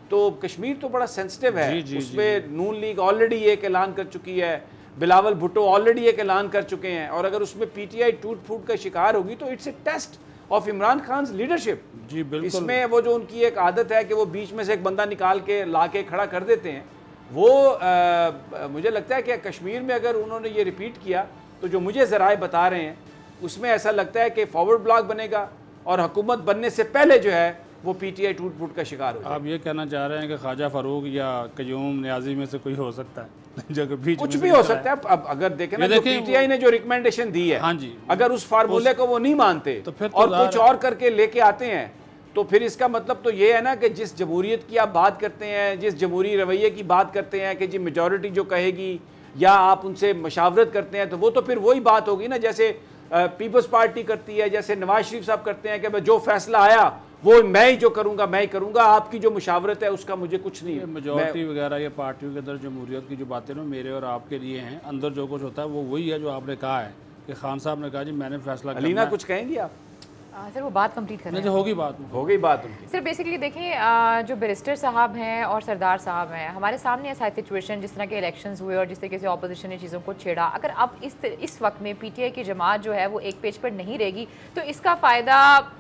तो कश्मीर तो बड़ा सेंसिटिव है। उसमें नून लीग ऑलरेडी एक ऐलान कर चुकी है, बिलावल भुट्टो ऑलरेडी एक ऐलान कर चुके हैं, और अगर उसमें पीटीआई टूट फूट का शिकार होगी तो it's a test of Imran Khan leadership. जी बिल्कुल। इसमें वो जो उनकी एक आदत है कि वो बीच में से एक बंदा निकाल के ला के खड़ा कर देते हैं, वो मुझे लगता है कि कश्मीर में अगर उन्होंने ये रिपीट किया तो जो मुझे ज़राए बता रहे हैं उसमें ऐसा लगता है कि फॉरवर्ड ब्लॉक बनेगा और हुकूमत बनने से पहले जो है वो पीटीआई टूट फूट का शिकार हो जाए। आप ये कहना चाह रहे हैं कि ख्वाजा फारूक या क्यूम न्याजी में से कोई हो सकता है जो बीच कुछ में भी हो सकता है। अब अगर देखें ना, जो पीटीआई ने जो रिकमेंडेशन दी है, हाँ जी, अगर उस फार्मूले को वो नहीं मानते तो फिर और कुछ और करके लेके आते हैं तो फिर इसका मतलब तो ये है ना कि जिस जमहूरियत की आप बात करते हैं, जिस जमहूरी रवैये की बात करते हैं कि जी मेजॉरिटी जो कहेगी या आप उनसे मशावरत करते हैं, तो वो तो फिर वही बात होगी ना जैसे पीपल्स पार्टी करती है, जैसे नवाज शरीफ साहब करते हैं कि भाई जो फैसला आया वो मैं ही जो करूंगा मैं ही करूंगा, आपकी जो मुशावरत है उसका मुझे कुछ नहीं है। मेजॉरिटी वगैरह ये पार्टियों के अंदर जमहूरियत की जो बातें ना मेरे और आपके लिए हैं, अंदर जो कुछ होता है वो वही है जो आपने कहा है कि खान साहब ने कहा जी मैंने फैसला करना है। अलीना कुछ कहेंगी आप? सर वो बात कंप्लीट करना नहीं होगी बात हो गई बात उनकी। सर बेसिकली देखिए जो बैरिस्टर साहब हैं और सरदार साहब हैं, हमारे सामने ऐसा सिचुएशन जिस तरह के इलेक्शंस हुए और जिस तरीके से ऑपोजिशन ने चीज़ों को छेड़ा, अगर अब इस वक्त में पीटीआई की जमात जो है वो एक पेज पर नहीं रहेगी तो इसका फ़ायदा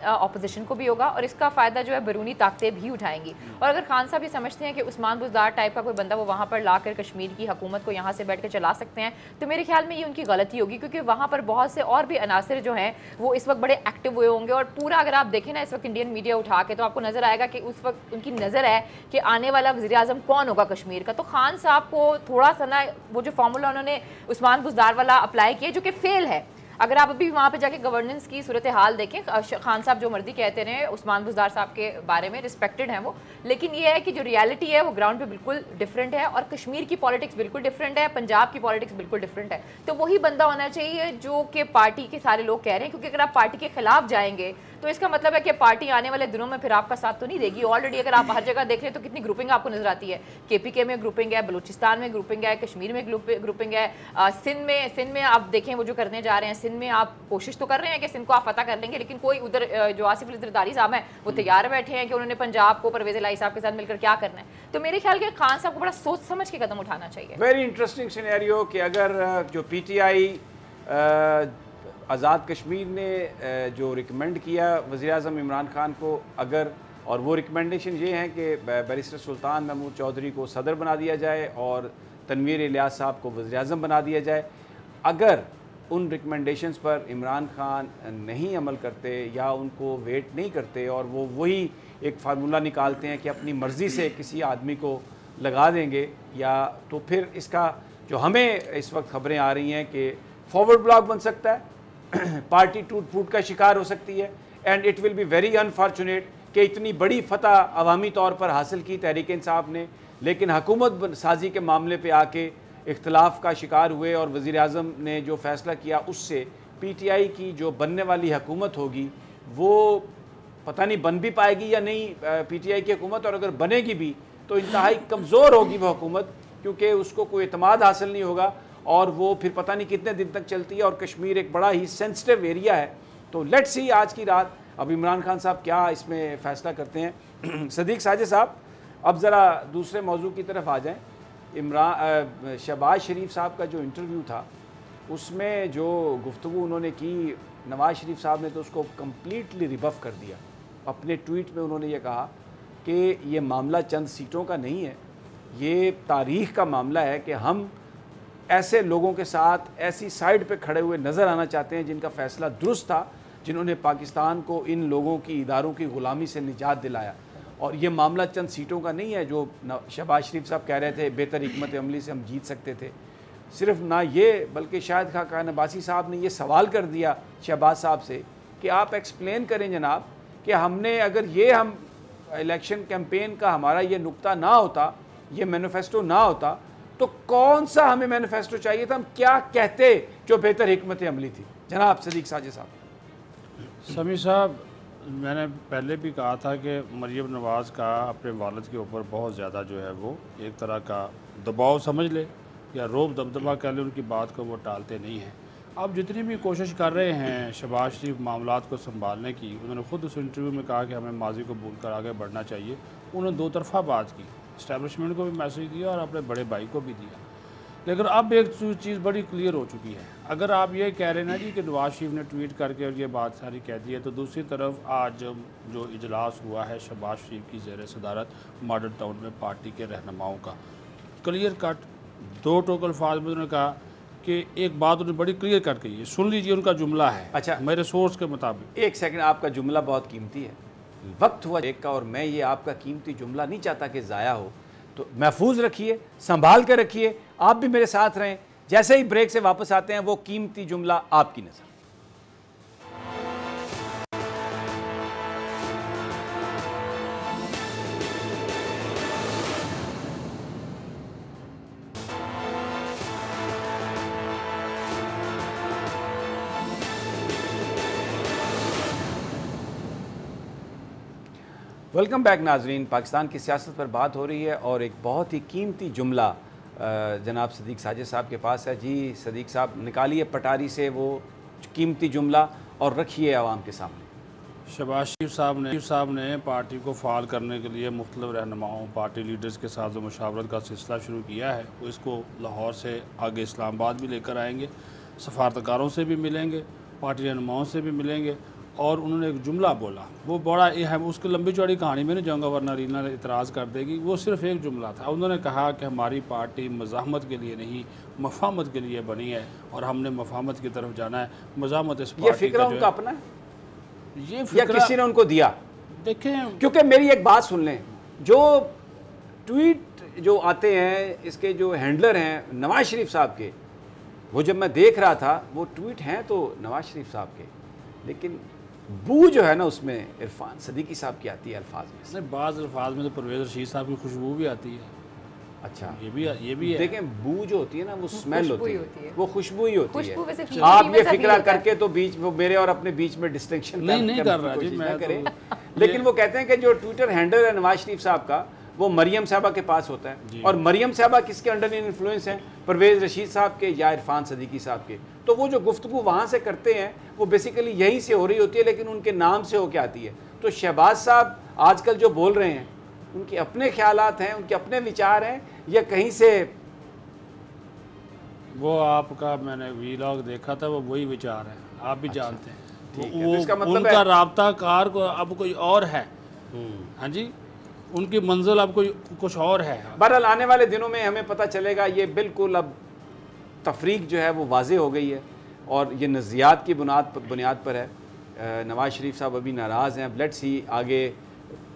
ऑपोजिशन को भी होगा और इसका फ़ायदा जो है बैरूनी ताकतें भी उठाएंगी। और अगर खान साहब ये समझते हैं कि उस्मान बुज़दार टाइप का कोई बंदा वो वहाँ पर ला कर कश्मीर की हुकूमत को यहाँ से बैठ कर चला सकते हैं, तो मेरे ख्याल में ये उनकी गलती होगी, क्योंकि वहाँ पर बहुत से और भी अनासर जो हैं वो इस वक्त बड़े एक्टिव हुए होंगे। और पूरा अगर आप देखें ना इस वक्त इंडियन मीडिया उठा के तो आपको नजर आएगा कि उस वक्त उनकी नज़र है कि आने वाला वज़ीर आज़म कौन होगा कश्मीर का। तो खान साहब को थोड़ा सा ना वो जो फार्मूला उन्होंने उस्मान बुज़दार वाला अप्लाई किया जो कि फेल है। अगर आप अभी वहाँ पे जाके गवर्नेंस की सूरत हाल देखें, खान साहब जो मर्जी कहते रहे उस्मान बुज़दार साहब के बारे में, रिस्पेक्टेड हैं वो, लेकिन ये है कि जो रियलिटी है वो ग्राउंड पे बिल्कुल डिफरेंट है और कश्मीर की पॉलिटिक्स बिल्कुल डिफरेंट है, पंजाब की पॉलिटिक्स बिल्कुल डिफरेंट है। तो वही बंदा होना चाहिए जो कि पार्टी के सारे लोग कह रहे हैं, क्योंकि अगर आप पार्टी के खिलाफ जाएंगे तो इसका मतलब है कि पार्टी आने वाले दिनों में फिर आपका साथ तो नहीं देगी। ऑलरेडी अगर आप हर जगह देख रहे हैं तो कितनी ग्रुपिंग आपको नजर आती है, केपीके में ग्रुपिंग है, बलूचिस्तान में ग्रुपिंग है, कश्मीर में ग्रुपिंग है, सिंध में आप देखें वो जो करने जा रहे हैं, सिंध में आप कोशिश तो कर रहे हैं कि सिंध को आप फतह कर लेंगे, लेकिन कोई उधर जो आसिफ अली जरदारी साहब हैं वो तैयार बैठे हैं कि उन्होंने पंजाब को परवेज इलाही साहब के साथ मिलकर क्या करना है। तो मेरे ख्याल के खान साहब को बड़ा सोच समझ के कदम उठाना चाहिए। वेरी इंटरेस्टिंग सिनेरियो कि अगर जो पीटीआई आज़ाद कश्मीर ने जो रिकमेंड किया वज़ीर आज़म इमरान खान को, अगर और वो रिकमेंडेशन ये हैं कि बैरिस्टर सुल्तान महमूद चौधरी को सदर बना दिया जाए और तनवीर इलियास साहब को वज़ीर आज़म बना दिया जाए, अगर उन रिकमेंडेशंस पर इमरान खान नहीं अमल करते या उनको वेट नहीं करते और वो वही एक फार्मूला निकालते हैं कि अपनी मर्ज़ी से किसी आदमी को लगा देंगे, या तो फिर इसका जो हमें इस वक्त खबरें आ रही हैं कि फॉरवर्ड ब्लॉक बन सकता है, पार्टी टूट फूट का शिकार हो सकती है, and it will be very unfortunate कि इतनी बड़ी फतह अवामी तौर पर हासिल की तहरीक इंसाफ ने, लेकिन हुकूमत साजी के मामले पे आके इख्तलाफ का शिकार हुए और वज़ीर आज़म ने जो फ़ैसला किया उससे पीटीआई की जो बनने वाली हुकूमत होगी वो पता नहीं बन भी पाएगी या नहीं पीटीआई की हुकूमत, और अगर बनेगी भी तो इंतहाई कमज़ोर होगी वह हुकूमत, क्योंकि उसको कोई एतमाद हासिल नहीं होगा और वो फिर पता नहीं कितने दिन तक चलती है, और कश्मीर एक बड़ा ही सेंसिटिव एरिया है। तो लेट्स सी आज की रात अब इमरान खान साहब क्या इसमें फ़ैसला करते हैं। सदीक साजिद साहब, अब ज़रा दूसरे मौजू की तरफ आ जाएँ। शहबाज शरीफ साहब का जो इंटरव्यू था उसमें जो गुफ्तगू उन्होंने की, नवाज़ शरीफ साहब ने तो उसको कम्प्लीटली रिबफ कर दिया। अपने ट्वीट में उन्होंने ये कहा कि ये मामला चंद सीटों का नहीं है, ये तारीख़ का मामला है कि हम ऐसे लोगों के साथ ऐसी साइड पे खड़े हुए नज़र आना चाहते हैं जिनका फ़ैसला दुरुस्त था, जिन्होंने पाकिस्तान को इन लोगों की इदारों की ग़ुलामी से निजात दिलाया। और ये मामला चंद सीटों का नहीं है जो शहबाज शरीफ साहब कह रहे थे बेहतर हिकमत अमली से हम जीत सकते थे। सिर्फ ना ये बल्कि शाहिद खान अब्बासी साहब ने ये सवाल कर दिया शहबाज साहब से कि आप एक्सप्लेन करें जनाब कि हमने अगर ये हम इलेक्शन कैंपेन का हमारा ये नुक्ता ना होता, ये मैनिफेस्टो ना होता, तो कौन सा हमें मैनिफेस्टो चाहिए था, हम क्या कहते जो बेहतर हिकमत अमली थी। जनाब सदीक साजिद साहब। समी साहब, मैंने पहले भी कहा था कि मरीम नवाज़ का अपने वालिद के ऊपर बहुत ज़्यादा जो है वो एक तरह का दबाव समझ ले या रोब दबदबा कर ले, उनकी बात को वो टालते नहीं हैं। अब जितनी भी कोशिश कर रहे हैं शहबाज शरीफ मामलात को संभालने की, उन्होंने ख़ुद उस इंटरव्यू में कहा कि हमें माजी को भूल कर आगे बढ़ना चाहिए। उन्होंने दो तरफ़ा बात की, इस्टेब्लिशमेंट को भी मैसेज दिया और अपने बड़े भाई को भी दिया। लेकिन अब एक चीज़ बड़ी क्लियर हो चुकी है। अगर आप ये कह रहे हैं ना जी कि नवाज शरीफ ने ट्वीट करके और ये बात सारी कह दी है, तो दूसरी तरफ आज जो इजलास हुआ है शहबाज शरीफ की ज़ेर सदारत मॉडर्न टाउन में पार्टी के रहनुमाओं का, क्लियर कट 2 टोक अल्फाज में उन्होंने कहा कि एक बात उन्होंने बड़ी क्लियर कट कही है, सुन लीजिए उनका जुमला है। अच्छा, मेरे सोर्स के मुताबिक। एक सेकंड, आपका जुमला बहुत कीमती है, वक्त हुआ एक का, और मैं ये आपका कीमती जुमला नहीं चाहता कि ज़ाया हो, तो महफूज रखिए, संभाल कर रखिए। आप भी मेरे साथ रहें, जैसे ही ब्रेक से वापस आते हैं वो कीमती जुमला आपकी नज़र। वेलकम बैक नाजरीन। पाकिस्तान की सियासत पर बात हो रही है और एक बहुत ही कीमती जुमला जनाब सदीक साजिद साहब के पास है। जी सदीक साहब, निकालिए पटारी से वो कीमती जुमला और रखिए आवाम के सामने। शहबाज शरीफ साहब ने पार्टी को फ़ाल करने के लिए मुख्तलिफ रहनुमाओं, पार्टी लीडर्स के साथ जो मुशावरत का सिलसिला शुरू किया है, वो इसको लाहौर से आगे इस्लामाबाद भी लेकर आएंगे, सफारतकारों से भी मिलेंगे, पार्टी रहनुमाओं से भी मिलेंगे। और उन्होंने एक जुमला बोला, वो बड़ा है, उसकी लंबी चौड़ी कहानी में नहीं जाऊँगा वरना रीना इतराज़ कर देगी। वो सिर्फ एक जुमला था। उन्होंने कहा कि हमारी पार्टी मज़ाहमत के लिए नहीं, मफामत के लिए बनी है और हमने मफामत की तरफ जाना है। मज़ाहमत इस ये फिक्र उनका अपना है, ये या किसी ने उनको दिया? देखें, क्योंकि मेरी एक बात सुन लें, जो ट्वीट जो आते हैं, इसके जो हैंडलर हैं नवाज शरीफ साहब के, वो जब मैं देख रहा था वो ट्वीट हैं तो नवाज शरीफ साहब के, लेकिन बू जो है ना उसमें इरफान सदीकी साहब की आती है अल्फाज में। नहीं, बाज़ अल्फाज में तो परवेज़ रशीद साहब की खुशबू भी आती है। अच्छा, ये भी है। देखें, बू जो होती है ना वो स्मेल होती है, वो खुशबू ही होती है। वैसे आप ये फिक्रा करके तो बीच वो मेरे और अपने बीच में डिस्टिंक्शन नहीं कर रहा जी, मैं करें। लेकिन वो कहते हैं कि जो ट्विटर हैंडल है नवाज शरीफ साहब का, वो मरियम साहबा के पास होता है, और मरियम साहबा किसके अंडर इन्फ्लुएंस है? परवेज़ रशीद साहब के या इरफान सदीकी साहब के। तो वो जो गुफ्तगू वहाँ से करते हैं वो बेसिकली यहीं से हो रही होती है, लेकिन उनके नाम से होके आती है। तो शहबाज साहब आजकल जो बोल रहे हैं, उनके अपने ख्यालात हैं, उनके अपने विचार हैं, या कहीं से वो आपका मैंने वीलॉग देखा था, वो वही विचार है, आप भी जानते हैं। ठीक वो है, तो इसका मतलब उनका है राब्ता कार को अब कोई और है। हाँ जी, उनकी मंजिल अब कोई कुछ और है। बहरहाल आने वाले दिनों में हमें पता चलेगा। ये बिल्कुल अब तफरीक जो है वो वाज़े हो गई है और ये नज़रियात की बुनियाद पर है। नवाज शरीफ साहब अभी नाराज़ हैं। लेट्स सी आगे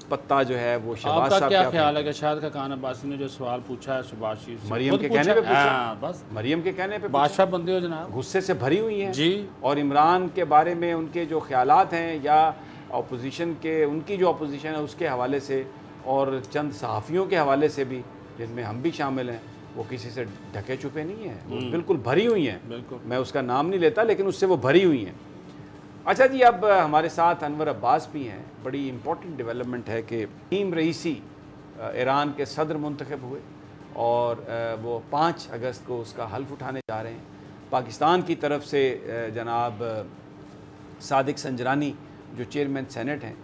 पत्ता जो है वो शहबाज साहब। क्या ख्याल है कि शायद का खान अब्बासी ने जो सवाल पूछा है शहबाज शरीफ से, मरियम के कहने पे पूछा? बस मरियम के कहने पे बादशाह बंदे हो जनाब, गुस्से से भरी हुई हैं जी। और इमरान के बारे में उनके जो ख्यालात हैं या अपोजिशन के, उनकी जो अपोजिशन है उसके हवाले से, और चंद सहाफ़ियों के हवाले से भी, जिनमें हम भी शामिल हैं, वो किसी से ढके छुपे नहीं हैं, वो बिल्कुल भरी हुई हैं। मैं उसका नाम नहीं लेता, लेकिन उससे वो भरी हुई हैं। अच्छा जी, अब हमारे साथ अनवर अब्बास भी हैं। बड़ी इम्पोर्टेंट डेवलपमेंट है कि इब्राहीम रईसी ईरान के सदर मुंतखब हुए और वो 5 अगस्त को उसका हल्फ उठाने जा रहे हैं। पाकिस्तान की तरफ से जनाब सादिक संजरानी जो चेयरमैन सेनेट हैं,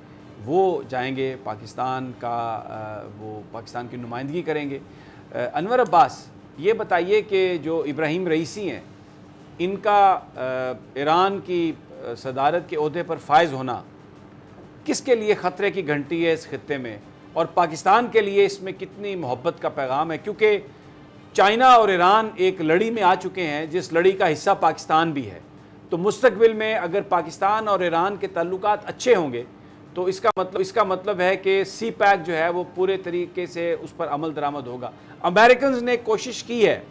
वो जाएंगे पाकिस्तान का, वो पाकिस्तान की नुमाइंदगी करेंगे। अनवर अब्बास, ये बताइए कि जो इब्राहीम रईसी हैं, इनका ईरान की सदारत के ओहदे पर फायज़ होना किसके लिए ख़तरे की घंटी है इस खित्ते में, और पाकिस्तान के लिए इसमें कितनी मोहब्बत का पैगाम है? क्योंकि चाइना और ईरान एक लड़ी में आ चुके हैं जिस लड़ी का हिस्सा पाकिस्तान भी है। तो मुस्तकबिल में अगर पाकिस्तान और ईरान के ताल्लुकात अच्छे होंगे तो इसका मतलब है कि सी पैक जो है वो पूरे तरीके से उस पर अमल दरामद होगा। अमेरिकन ने कोशिश की है,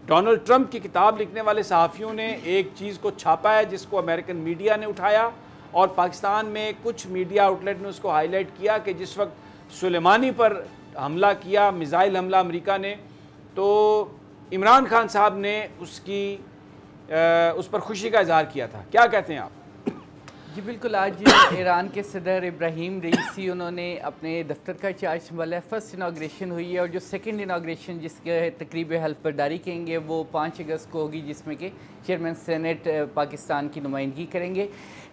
डोनाल्ड ट्रंप की किताब लिखने वाले सहाफ़ियों ने एक चीज़ को छापा है जिसको अमेरिकन मीडिया ने उठाया, और पाकिस्तान में कुछ मीडिया आउटलेट ने उसको हाईलाइट किया कि जिस वक्त सुलेमानी पर हमला किया, मिज़ाइल हमला अमेरिका ने, तो इमरान खान साहब ने उस पर खुशी का इजहार किया था। क्या कहते हैं आप? जी बिल्कुल, आज ईरान के सदर इब्राहीम रईसी उन्होंने अपने दफ्तर का चार्ज संभाला है। फर्स्ट इनाग्रेशन हुई है और जो सेकंड इनाग्रेशन जिसके तकरीब हल्फ बर्दारी कहेंगे वो 5 अगस्त को होगी, जिसमें कि चेयरमैन सेनेट पाकिस्तान की नुमाइंदगी करेंगे।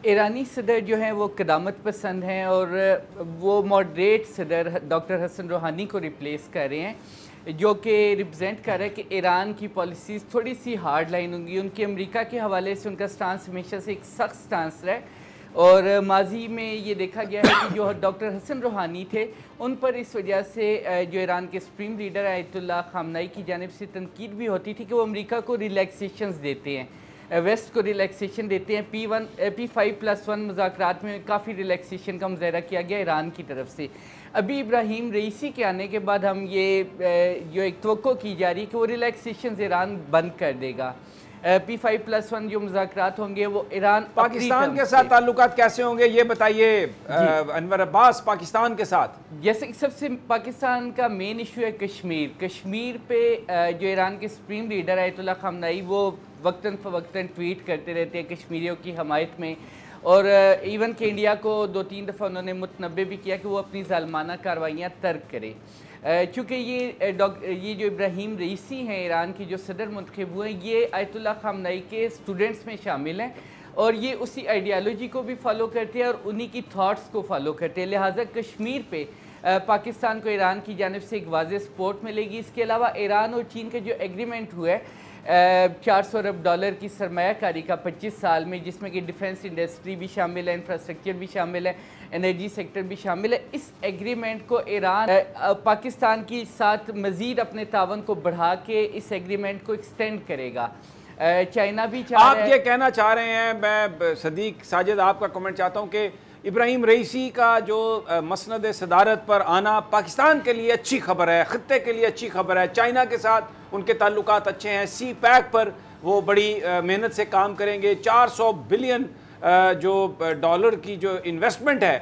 ईरानी सदर जो हैं वो क़दामत पसंद हैं और वो मॉडरेट सदर डॉक्टर हसन रूहानी को रिप्लेस कर रहे हैं, जो कि रिप्रेजेंट कर रहा है कि ईरान की पॉलिसीज़ थोड़ी सी हार्ड लाइन होंगी। उनकी अमेरिका के हवाले से उनका स्टांस हमेशा से एक सख्त स्टांस रहा है और माजी में ये देखा गया है कि जो डॉक्टर हसन रूहानी थे उन पर इस वजह से जो ईरान के सुप्रीम लीडर आयतुल्लाह खामनाई की जानिब से तनकीद भी होती थी कि वो अमेरिका को रिलैक्सेशंस देते हैं, वेस्ट को रिलैक्सेशन देते हैं। P5+1 मुज़ाकरात में काफ़ी रिलैक्सेशन का मुज़ाहरा किया गया ईरान की तरफ से। अभी इब्राहीम रईसी के आने के बाद हम ये जो एक तवक्को की जा रही है कि वो रिलैक्सेशन ईरान बंद कर देगा। P5+1 जो मुज़ाकरात होंगे वो ईरान पाकिस्तान के साथ ताल्लुकात कैसे होंगे ये बताइए अनवर अब्बास। पाकिस्तान के साथ जैसे कि सबसे पाकिस्तान का मेन इशू है कश्मीर। कश्मीर पे जो ईरान के सुप्रीम लीडर आयतुल्लाह खामनाई वो वक्तन फ़वक्तन ट्वीट करते रहते हैं कश्मीरियों की हमायत में, और इवन के इंडिया को 2-3 दफ़ा उन्होंने मुतनब्बे भी किया कि वो अपनी ज़ालमाना कार्रवाइयाँ तर्क करे। चूँकि ये जो इब्राहीम रईसी हैं ईरान की जो सदर मुंतखब हुए हैं, ये आयतुल्लाह खामनाई के स्टूडेंट्स में शामिल हैं और ये उसी आइडियालॉजी को भी फॉलो करते हैं और उन्हीं की थाट्स को फॉलो करते हैं। लिहाजा कश्मीर पे पाकिस्तान को ईरान की जानिब से एक वाज़ेह सपोर्ट मिलेगी। इसके अलावा ईरान और चीन का जो एग्रीमेंट हुआ है 400 अरब डॉलर की सरमायाकारी का 25 साल में, जिसमें कि डिफेंस इंडस्ट्री भी शामिल है, इंफ्रास्ट्रक्चर भी शामिल है, एनर्जी सेक्टर भी शामिल है। इस एग्रीमेंट को ईरान पाकिस्तान के साथ मज़ीद अपने तावन को बढ़ा के इस एग्रीमेंट को एक्सटेंड करेगा। चाइना भी आप ये कहना चाह रहे हैं, मैं सदीक साजिद आपका कमेंट चाहता हूँ कि इब्राहीम रईसी का जो मसनद सदारत पर आना पाकिस्तान के लिए अच्छी खबर है, ख़त्ते के लिए अच्छी खबर है। चाइना के साथ उनके ताल्लुकात अच्छे हैं, सी पैक पर वो बड़ी मेहनत से काम करेंगे। 400 बिलियन जो डॉलर की जो इन्वेस्टमेंट है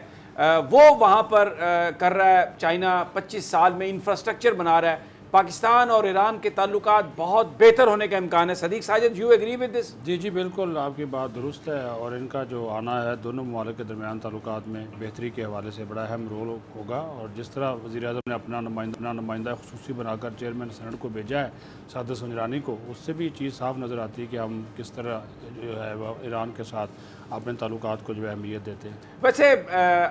वो वहाँ पर कर रहा है चाइना। 25 साल में इंफ्रास्ट्रक्चर बना रहा है। पाकिस्तान और ईरान के ताल्लुकात बहुत बेहतर होने का इम्कान है। Sadiq Sajid, you agree with this? जी जी बिल्कुल, आपकी बात दुरुस्त है और इनका जो आना है दोनों ममालिक के दरमियान ताल्लुकात में बेहतरी के हवाले से बड़ा अहम रोल होगा। और जिस तरह वज़ीर-ए-आज़म ने अपना नुमाइंदा खुसूसी बनाकर चेयरमैन सेनेट को भेजा है सादत सुंजरानी को, उससे भी ये चीज़ साफ नज़र आती है कि हम किस तरह जो है ईरान के साथ अपने ताल्लुकात को जो है अहमियत देते हैं। वैसे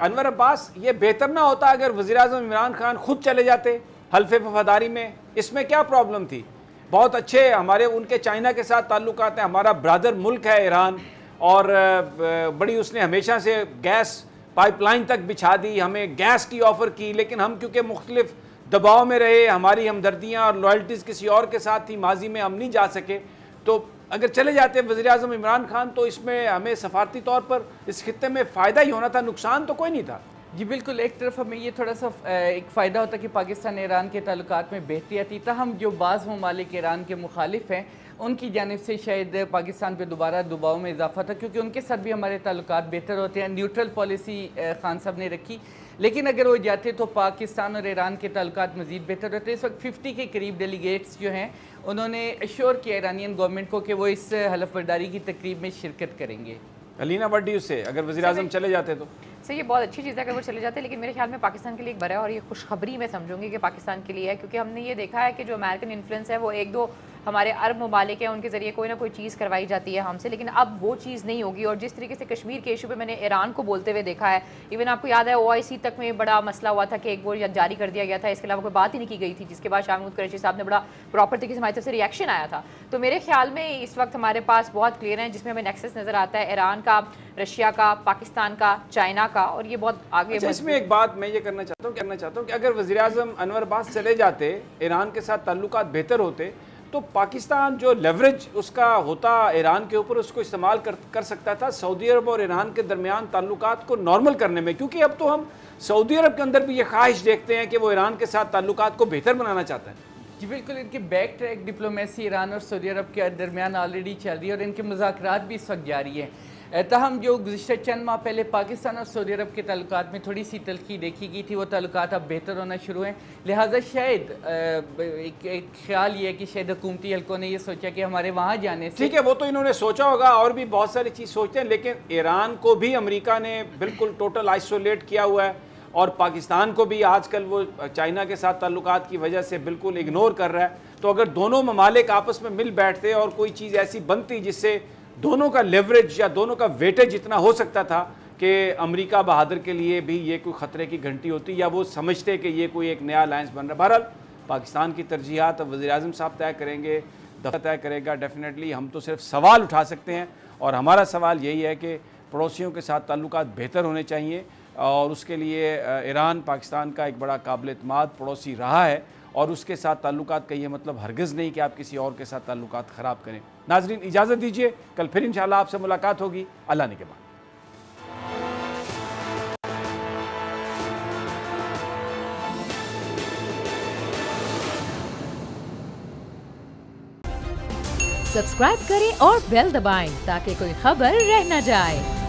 अनवर अब्बास, ये बेहतर ना होता अगर वज़ीर-ए-आज़म इमरान खान खुद चले जाते हल्फ़े वफ़ादारी में? इसमें क्या प्रॉब्लम थी? बहुत अच्छे हमारे उनके चाइना के साथ ताल्लुकात हैं, हमारा ब्रदर मुल्क है ईरान, और बड़ी उसने हमेशा से गैस पाइपलाइन तक बिछा दी, हमें गैस की ऑफ़र की, लेकिन हम क्योंकि मुख्तलिफ दबाव में रहे, हमारी हमदर्दियाँ और लॉयल्टीज़ किसी और के साथ थी, माजी में हम नहीं जा सके। तो अगर चले जाते वज़ीर-ए-आज़म इमरान खान तो इसमें हमें सफारती तौर पर इस खित्ते में फ़ायदा ही होना था, नुकसान तो कोई नहीं था। जी बिल्कुल, एक तरफ हमें ये थोड़ा सा एक फ़ायदा होता कि पाकिस्तान ईरान के ताल्लुकात में बेहतरी आती, ताहम जो बाज़ ममालिक ईरान के मुखालिफ हैं उनकी जानिब से शायद पाकिस्तान पे दोबारा दबाव में इजाफा था, क्योंकि उनके साथ भी हमारे ताल्लुकात बेहतर होते हैं। न्यूट्रल पॉलिसी खान साहब ने रखी, लेकिन अगर वो जाते तो पाकिस्तान और ईरान के ताल्लुकात मज़ीद बेहतर होते। इस वक्त 50 के करीब डेलीगेट्स जो हैं उन्होंने अश्योर किया ईरानियन गवर्नमेंट को कि वो इस हलफ बर्दारी की तकरीब में शिरकत करेंगे। अलीना बड्डी, उससे अगर वज़ीर-ए-आज़म चले जाते तो सर ये बहुत अच्छी चीज़ है अगर वो चले जाते, लेकिन मेरे ख्याल में पाकिस्तान के लिए एक बड़ा है और ये खुशखबरी मैं समझूंगी कि पाकिस्तान के लिए है, क्योंकि हमने ये देखा है कि जो अमेरिकन इन्फ्लुएंस है वो 1-2 हमारे अरब ममालिक हैं, उनके ज़रिए कोई ना कोई चीज़ करवाई जाती है हमसे, लेकिन अब वो चीज़ नहीं होगी। और जिस तरीके से कश्मीर के इशू पे मैंने ईरान को बोलते हुए देखा है, इवन आपको याद है OIC तक में बड़ा मसला हुआ था कि एक वो जारी कर दिया गया था, इसके अलावा कोई बात ही नहीं की गई थी, जिसके बाद शाह महमूद कुरैशी साहब ने बड़ा प्रॉपर तरीके से हमारी तरफ से रिएक्शन आया था। तो मेरे ख्याल में इस वक्त हमारे पास बहुत क्लियर है, जिसमें हमें नेक्सस नज़र आता है ईरान का, रशिया का, पाकिस्तान का, चाइना का, और ये बहुत आगे। अच्छा, इसमें एक बात मैं ये करना चाहता हूँ कि अगर वज़ीर-ए-आज़म अनवर अब्बास चले जाते, ईरान के साथ ताल्लुकात बेहतर होते, तो पाकिस्तान जो लेवरेज उसका होता ईरान के ऊपर, उसको इस्तेमाल कर सकता था सऊदी अरब और ईरान के दरमियान ताल्लुकात को नॉर्मल करने में। क्योंकि अब तो हम सऊदी अरब के अंदर भी ये ख्वाहिश देखते हैं कि वो ईरान के साथ ताल्लुकात को बेहतर बनाना चाहता है। जी बिल्कुल, इनकी बैक ट्रैक डिप्लोमेसी ईरान और सऊदी अरब के दरमियान ऑलरेडी चल रही है और इनके मुज़ाकरात भी इस वक्त जारी हैं। ताहम जो गुज़िश्ता चंद माह पहले पाकिस्तान और सऊदी अरब के ताल्लुकात में थोड़ी सी तलखी देखी गई थी, वो ताल्लुकात अब बेहतर होना शुरू हैं। लिहाजा शायद एक ख्याल ये है कि शायद हुकूमती हल्कों ने ये सोचा कि हमारे वहाँ जाने से, ठीक है, वो तो इन्होंने सोचा होगा, और भी बहुत सारी चीज़ सोचते हैं, लेकिन ईरान को भी अमेरिका ने बिल्कुल टोटल आइसोलेट किया हुआ है और पाकिस्तान को भी आजकल वो चाइना के साथ ताल्लुकात की वजह से बिल्कुल इग्नोर कर रहा है। तो अगर दोनों ममालिक आपस में मिल बैठते और कोई चीज़ ऐसी बनती जिससे दोनों का लेवरेज या दोनों का वेटेज इतना हो सकता था कि अमेरिका बहादुर के लिए भी ये कोई ख़तरे की घंटी होती, या वो समझते कि ये कोई एक नया अलायंस बन रहा है। बहरहाल पाकिस्तान की तरजीहात अब वज़ीर-ए-आज़म साहब तय करेंगे, दफ़ा तय करेगा। डेफिनेटली हम तो सिर्फ सवाल उठा सकते हैं, और हमारा सवाल यही है कि पड़ोसियों के साथ ताल्लुकात बेहतर होने चाहिए और उसके लिए ईरान पाकिस्तान का एक बड़ा काबिल-एतमाद पड़ोसी रहा है और उसके साथ ताल्लुकात का ये मतलब हरगिज़ नहीं कि आप किसी और के साथ ताल्लुकात ख़राब करें। नाज़रीन इजाज़त दीजिए, कल फिर इंशाअल्लाह आपसे मुलाकात होगी अल्लाह ने के बाद। सब्सक्राइब करें और बेल दबाएं ताकि कोई खबर रह न जाए।